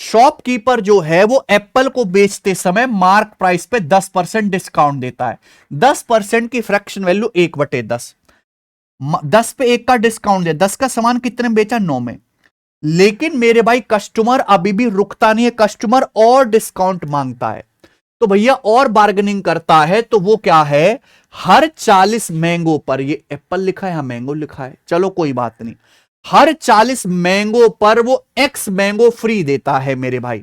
शॉपकीपर जो है वो एप्पल को बेचते समय मार्क प्राइस पे 10% डिस्काउंट देता है। 10% की फ्रैक्शन वैल्यू 1/10, 10 पे 1 का डिस्काउंट है, 10 का सामान कितने में बेचा 9 में। लेकिन मेरे भाई कस्टमर अभी भी रुकता नहीं है, कस्टमर और डिस्काउंट मांगता है, तो भैया और बार्गेनिंग करता है। तो वो क्या है, हर 40 मैंगो पर, ये एप्पल लिखा है यहां मैंगो लिखा है, चलो कोई बात नहीं, हर 40 मैंगो पर वो x मैंगो फ्री देता है मेरे भाई।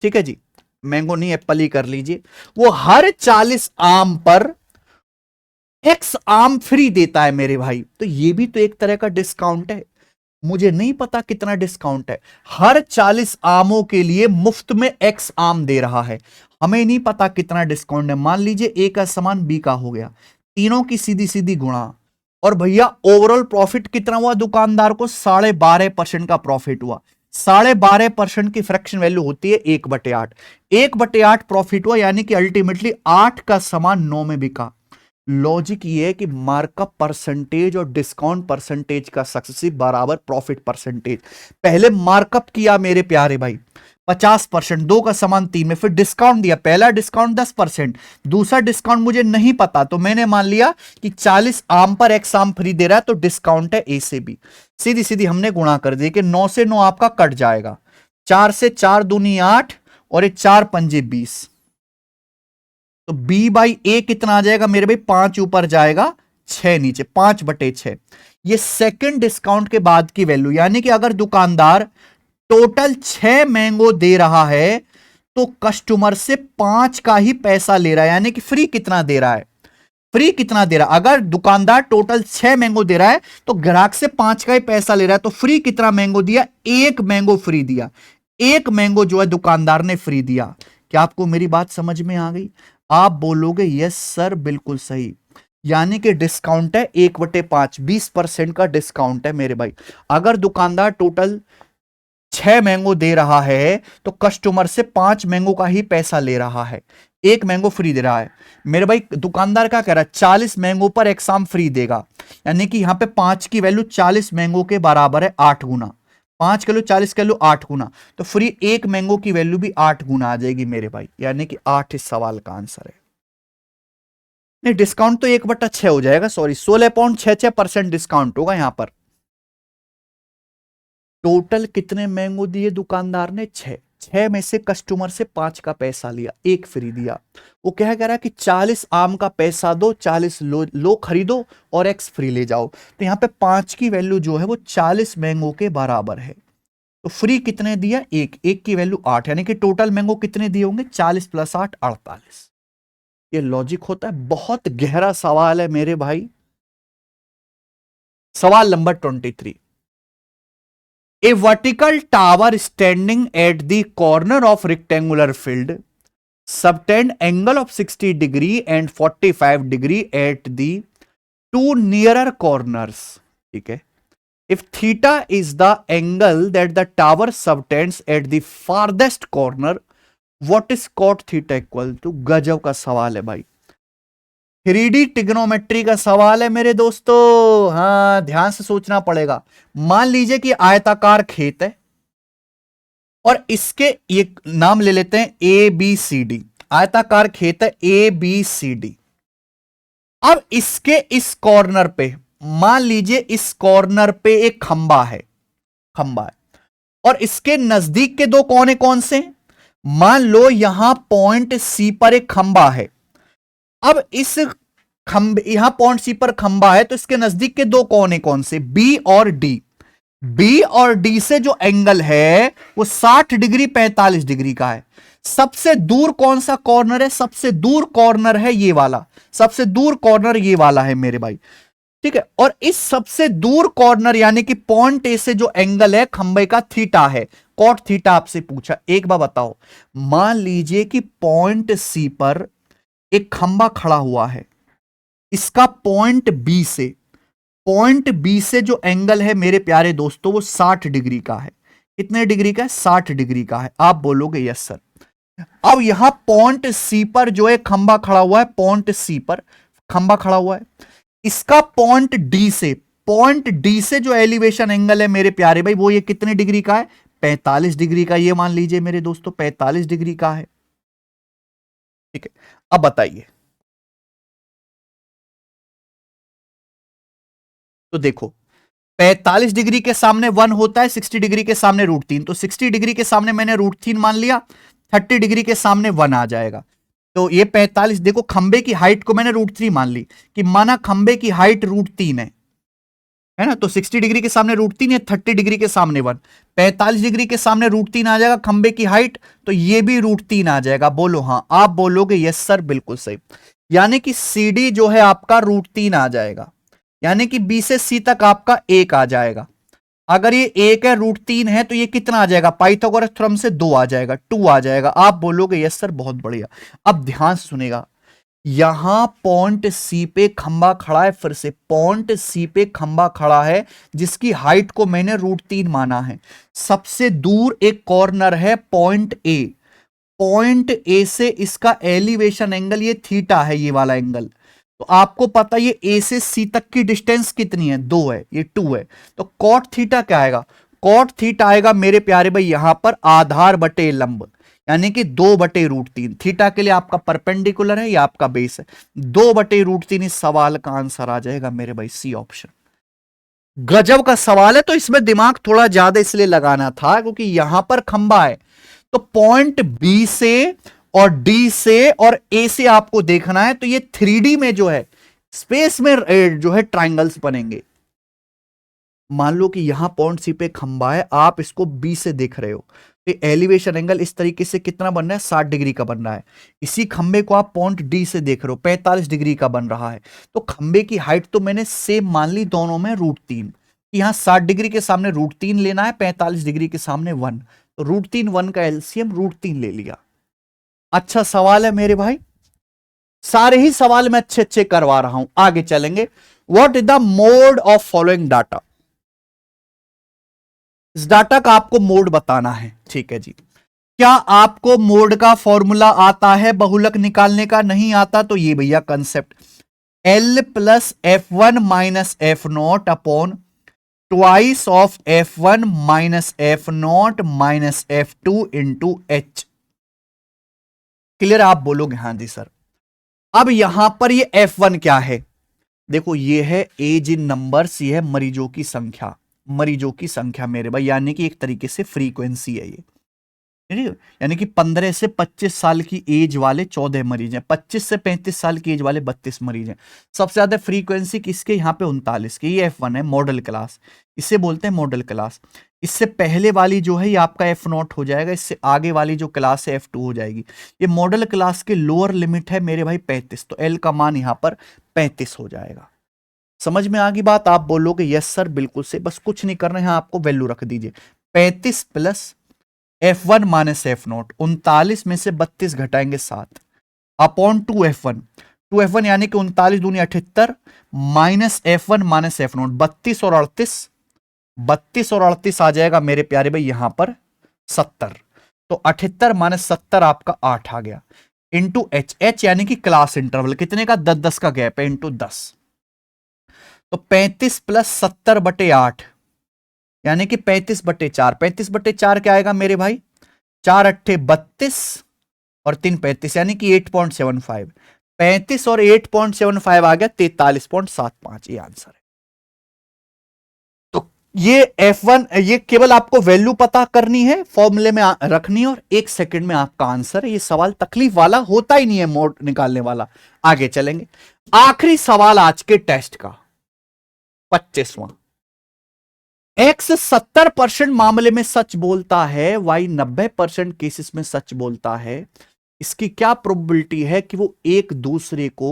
ठीक है जी, मैंगो नहीं एप्पल ही कर लीजिए। वो हर 40 आम पर x आम फ्री देता है मेरे भाई, तो ये भी तो एक तरह का डिस्काउंट है। मुझे नहीं पता कितना डिस्काउंट है, हर 40 आमों के लिए मुफ्त में x आम दे रहा है, हमें नहीं पता कितना डिस्काउंट है। मान लीजिए a का सामान b का हो गया, तीनों की सीधी सीधी गुणा, और भैया ओवरऑल प्रॉफिट कितना हुआ दुकानदार को, 12.5% का प्रॉफिट हुआ। 12.5% की फ्रैक्शन वैल्यू होती है 1/8, 1/8 प्रॉफिट हुआ, यानी कि अल्टीमेटली 8 का सामान 9 में बिका। लॉजिक ये है कि मार्कअप परसेंटेज और डिस्काउंट परसेंटेज का सक्सेसिव बराबर प्रॉफिट परसेंटेज। पहले मार्कअप किया मेरे प्यारे भाई 50%, 2 का सामान 3 में, फिर डिस्काउंट दिया, पहला डिस्काउंट 10%, दूसरा डिस्काउंट मुझे नहीं पता, तो मैंने मान लिया कि 40 आम पर x आम फ्री दे रहा है, तो डिस्काउंट है a से b। सीधी सीधी हमने गुणा कर दिया कि 9 से 9 आपका कट जाएगा, 4 से 4 दूनी 8 और 4 पंजे 20, तो b/a कितना आ जाएगा मेरे भाई, 5 ऊपर जाएगा 6 नीचे, 5/6। ये सेकंड डिस्काउंट के बाद की वैल्यू, यानी कि अगर दुकानदार टोटल 6 मैंगो दे रहा है तो कस्टमर से 5 का ही पैसा ले रहा है, यानी कि फ्री कितना दे रहा है, फ्री कितना दे रहा है। अगर दुकानदार टोटल 6 मैंगो दे रहा है तो ग्राहक से 5 का ही पैसा ले रहा है, तो फ्री कितना मैंगो दिया, 1 मैंगो फ्री दिया, 1 मैंगो जो है दुकानदार ने फ्री दिया। क्या आपको मेरी बात समझ में आ गई? आप बोलोगे यस सर बिल्कुल सही, यानी कि डिस्काउंट है 1/5, 20% का डिस्काउंट है मेरे भाई। अगर दुकानदार टोटल 6 मैंगो दे रहा है तो कस्टमर से 5 मैंगो का ही पैसा ले रहा है, 1 मैंगो फ्री दे रहा है मेरे भाई। दुकानदार क्या कह रहा है, 40 मैंगो पर एक आम फ्री देगा, यानी कि यहां पे 5 की वैल्यू 40 मैंगो के बराबर है 8 गुना, 5 किलो 40 किलो 8 गुना, तो फ्री 1 मैंगो की वैल्यू भी 8 गुना आ जाएगी मेरे भाई, यानी कि 8 इस सवाल का आंसर है। नहीं डिस्काउंट तो 1/6 हो जाएगा, सॉरी 16.66% डिस्काउंट होगा यहां पर। टोटल कितने मैंगो दिए दुकानदार ने, 6, 6 में से कस्टमर से 5 का पैसा लिया, 1 फ्री दिया। वो क्या कह रहा है कि 40 आम का पैसा दो, 40 लो खरीदो और X फ्री ले जाओ। तो यहाँ पे 5 की वैल्यू जो है वो 40 मैंगो के बराबर है। तो फ्री कितने दिया? 1, 1 की वैल्यू 8, यानी कि टोटल मैंगो कितने दिए होंगे? 40 + 8 48। ये लॉजिक होता है। बहुत गहरा सवाल है मेरे भाई। सवाल number 23। A vertical tower standing at the corner of rectangular field subtend angle of 60 degree and 45 degree at the two nearer corners. ठीक है। If theta is the angle that the tower subtends at the farthest corner, what is cot theta equal to? गजब का सवाल है भाई। 3D trigonometry का सवाल है मेरे दोस्तों। हाँ, ध्यान से सोचना पड़ेगा। मान लीजिए कि आयताकार खेत है और इसके ये नाम ले लेते हैं ABCD। आयताकार खेत है ABCD। अब इसके इस कॉर्नर पे मान लीजिए इस कॉर्नर पे एक खंबा है, और इसके नजदीक के दो कोने कौन से? मान लो यहां पॉइंट C पर एक खंबा है। अब इस खंबे, यहां पॉइंट C पर खंबा है, तो इसके नजदीक के दो कोने कौन से? B और D। B और D से जो एंगल है वो 60 डिग्री 45 डिग्री का है। सबसे दूर कौन सा कॉर्नर है? सबसे दूर कॉर्नर है ये वाला, सबसे दूर कॉर्नर ये वाला है मेरे भाई। ठीक है। और इस सबसे दूर कॉर्नर यानी कि पॉइंट ए से जो एंगल है खंबे का थीटा है, कॉट थीटा आपसे पूछा। एक बार बताओ, मान लीजिए कि पॉइंट सी पर एक खंबा खड़ा हुआ है, इसका पॉइंट बी से जो एंगल है मेरे प्यारे दोस्तों वो 60 डिग्री का है। कितने डिग्री का है? 60 डिग्री का है। आप बोलोगे यस सर। अब यहां पॉइंट सी पर जो है खंबा खड़ा हुआ है, पॉइंट सी पर खंबा खड़ा हुआ है, इसका पॉइंट डी से जो एलिवेशन एंगल है मेरे प्यारे भाई वो ये कितने डिग्री का है? 45 डिग्री का। ये मान लीजिए मेरे दोस्तों 45 डिग्री का है। ठीक है। अब बताइए, तो देखो 45 डिग्री के सामने 1 होता है, 60 डिग्री के सामने √3, तो 60 डिग्री के सामने मैंने √3 मान लिया, 30 डिग्री के सामने 1 आ जाएगा। तो ये 45, देखो खंबे की हाइट को मैंने √3 मान ली, कि माना खंबे की हाइट √3 है ना, तो 60 डिग्री के सामने √3 है, 30 डिग्री के सामने 1, 45 डिग्री के सामने √3 आ जाएगा खंबे की हाइट, तो ये भी √3 आ जाएगा। बोलो हाँ। आप बोलोगे यस सर, बिल्कुल सही। यानी कि CD जो है आपका √3 आ जाएगा, यानी कि B से C तक आपका 1 आ जाएगा। अगर ये 1 है, √3 है, तो ये कितना आ जाएगा? पाइथागोरस थ्योरम से 2 आ जाएगा, 2 आ जाएगा। आप बोलोगे यस सर, बहुत बढ़िया। अब ध्यान से सुनेगा, यहां पॉइंट C पे खंबा खड़ा है, फिर से पॉइंट C पे खंबा खड़ा है जिसकी हाइट को मैंने √3 माना है। सबसे दूर एक कॉर्नर है पॉइंट A से इसका एलिवेशन एंगल ये थीटा है, ये वाला एंगल। तो आपको पता है ये A से C तक की डिस्टेंस कितनी है? 2 है, ये 2 है। तो कॉट थीटा क्या आएगा? कॉट थीटा आएगा मेरे प्यारे भाई यहां पर आधार बटे लंब, यानी कि 2/√3। थीटा के लिए आपका परपेंडिकुलर है या आपका बेस है, 2/√3 इस सवाल का आंसर आ जाएगा मेरे भाई, C ऑप्शन। गजब का सवाल है। तो इसमें दिमाग थोड़ा ज्यादा इसलिए लगाना था क्योंकि यहां पर खंबा है, तो पॉइंट B से और D से और A से आपको देखना है। तो ये 3D में जो है स्पेस में जो है ट्राइंगल्स बनेंगे। मान लो कि यहां पॉइंट C पे खंबा है, आप इसको B से देख रहे हो, तो एलिवेशन एंगल इस तरीके से कितना बन रहा है? 60 डिग्री का बन रहा है। इसी खंबे को आप पॉइंट D से देख रहे हो, 45 डिग्री का बन रहा है। तो खंबे की हाइट तो मैंने सेम मान ली दोनों में √3। यहां 60 डिग्री के सामने √3 लेना है, 45 डिग्री के सामने 1, तो √3 1 का एलसीएम √3 ले लिया। अच्छा सवाल है मेरे भाई, सारे ही सवाल मैं अच्छे अच्छे करवा रहा हूं। आगे चलेंगे। What is the mode of following data? इस डाटा का आपको मोड बताना है। ठीक है जी। क्या आपको मोड का फॉर्मूला आता है बहुलक निकालने का? नहीं आता तो ये भैया concept, L + F1 - F0 upon twice of F1 - F0 - F2 into H। Clear? आप बोलोगे हाँ जी सर। अब यहां पर ये F1 क्या है? देखो ये है एज इन नंबर्स, ये है मरीजों की संख्या, मेरे भाई, यानी कि एक तरीके से फ्रीक्वेंसी है ये। ठीक है, यानी कि 15 से 25 साल की एज वाले 14 मरीज हैं, 25 से 35 साल की एज वाले 32 मरीज हैं। सबसे ज्यादा फ्रीक्वेंसी किसके, यहाँ पे 39 की। ये F1 है, मॉडल क्लास, इसे बोलते हैं मॉडल क्लास। इससे पहले वाली जो है ये आपका F0 हो जाएगा, इससे आगे वाली जो क्लास है F2 हो जाएगी। ये मॉडल क्लास के लोअर लिमिट है मेरे भाई 35, तो L का मान यहाँ पर 35 हो जाएगा। समझ में आ गई बात? आप बोलोगे यस सर बिल्कुल से, बस कुछ नहीं करना है, आपको वैल्यू रख दीजिए 35 प्लस F1 माइनस F0, 39 में से 32 घटाएंगे 7 अपॉन 2F1, 2F1 यानी कि 39 दूनी 78 माइनस F1 माइनस F0, 32 और 38, 32 और 38 आ जाएगा मेरे प्यारे भाई यहां पर 70, तो 78 माइनस 70 आपका 8 आ गया, इंटू H यानी कि क्लास इंटरवल कितने का, 10-10 का गैप है, इंटू 10, तो 35 प्लस 70 बटे 8 यानी कि 35 बटे 4, 35 बटे 4 क्या आएगा मेरे भाई, 4 अट्ठे 32 और 3 35 यानी कि 8.75, 35 और 8.75 आ गया 43.75, ये आंसर है। तो ये F1, ये केवल आपको वैल्यू पता करनी है, फॉर्मूले में रखनी है और 1 सेकंड में आपका आंसर है। ये सवाल तकलीफ वाला होता ही नहीं है, मोड निकालने वाला। आगे चलेंगे, आखिरी सवाल आज के टेस्ट का 25वां। X 70% मामले में सच बोलता है, Y 90% केसेस में सच बोलता है। इसकी क्या प्रोबेबिलिटी है कि वो एक दूसरे को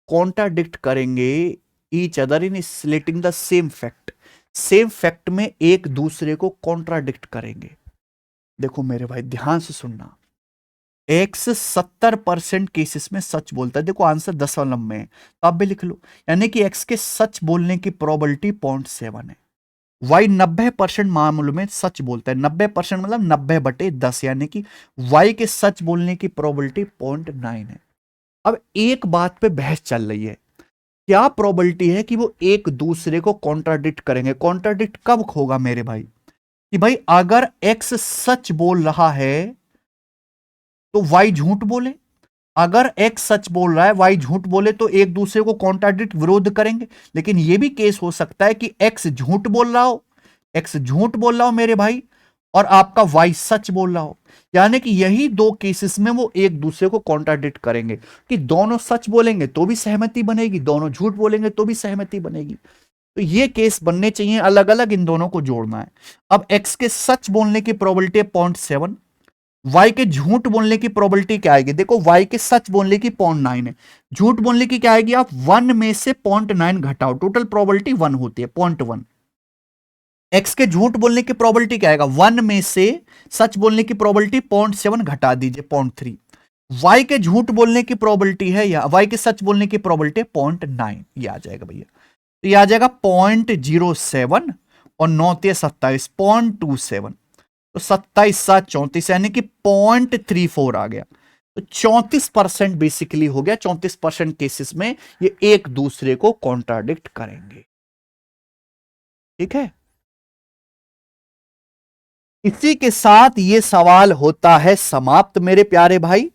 कॉन्ट्राडिक्ट करेंगे, each other in stating the same fact, same fact में एक दूसरे को कॉन्ट्राडिक्ट करेंगे। देखो मेरे भाई ध्यान से सुनना, X 70% केसेस में सच बोलता है, देखो आंसर दशमलव में है तो आप भी लिख लो, यानी कि X के सच बोलने की प्रोबेबिलिटी 0.7 है। Y 90% मामलों में सच बोलता है, 90% मतलब 90/10, यानी कि Y के सच बोलने की प्रोबेबिलिटी 0.9 है। अब एक बात पे बहस चल रही है, क्या प्रोबेबिलिटी है कि वो एक दूसरे को कॉन्ट्राडिक्ट करेंगे। कॉन्ट्राडिक्ट कब होगा मेरे भाई, कि भाई अगर X सच बोल रहा है तो Y झूठ बोले, अगर X सच बोल रहा है Y झूठ बोले, तो एक दूसरे को कॉन्ट्राडिक्ट विरोध करेंगे। लेकिन यह भी केस हो सकता है कि X झूठ बोल रहा हो, X झूठ बोल रहा हो मेरे भाई, और आपका Y सच बोल रहा हो, यानी कि यही दो केसेस में वो एक दूसरे को कॉन्ट्राडिक्ट करेंगे, कि दोनों सच बोलेंगे तो भी सहमति बनेगी, दोनों झूठ बोलेंगे तो भी सहमति बनेगी। तो ये केस बनने चाहिए अलग अलग, इन दोनों को जोड़ना है। अब X के सच बोलने की प्रोबेबिलिटी है 0.7, Y के झूठ बोलने की प्रोबेबिलिटी क्या आएगी, देखो Y के सच बोलने की 0.9 है, झूठ बोलने की क्या आएगी, आप 1 में से 0.9 घटाओ, टोटल प्रोबेबिलिटी 1 होती है 0.1। X के झूठ बोलने की प्रोबेबिलिटी क्या आएगा, 1 में से सच बोलने की प्रोबेबिलिटी 0.7 घटा दीजिए 0.3। Y के झूठ बोलने की प्रोबेबिलिटी है, या Y के सच बोलने की प्रोबेबिलिटी 0.9, ये आ जाएगा भैया, तो ये आ जाएगा 0.07 और 9 × 27 0.27, तो 27/7 = 34, यानी कि 0.34 आ गया, तो 34% बेसिकली हो गया। 34% केसेस में ये एक दूसरे को कॉन्ट्राडिक्ट करेंगे। ठीक है, इसी के साथ ये सवाल होता है समाप्त मेरे प्यारे भाई,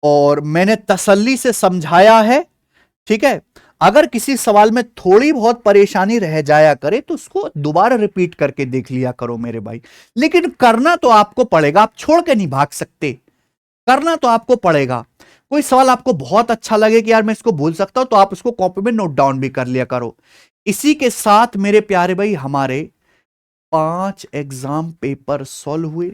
और मैंने तसल्ली से समझाया है। ठीक है, अगर किसी सवाल में थोड़ी बहुत परेशानी रह जाया करे तो उसको दोबारा रिपीट करके देख लिया करो मेरे भाई, लेकिन करना तो आपको पड़ेगा, आप छोड़ के नहीं भाग सकते, करना तो आपको पड़ेगा। कोई सवाल आपको बहुत अच्छा लगे कि यार मैं इसको भूल सकता हूं, तो आप उसको कॉपी में नोट डाउन भी कर लिया करो। इसी के साथ मेरे प्यारे भाई हमारे 5 एग्जाम पेपर सॉल्व हुए,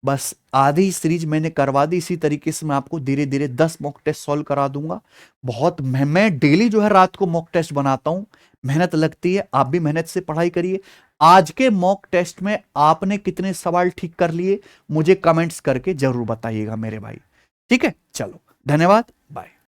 बस आधी सीरीज मैंने करवा दी। इसी तरीके से मैं आपको धीरे धीरे 10 मॉक टेस्ट सॉल्व करा दूंगा। बहुत मैं डेली जो है रात को मॉक टेस्ट बनाता हूं, मेहनत लगती है, आप भी मेहनत से पढ़ाई करिए। आज के मॉक टेस्ट में आपने कितने सवाल ठीक कर लिए मुझे कमेंट्स करके जरूर बताइएगा मेरे भाई। ठीक है, चलो धन्यवाद, बाय।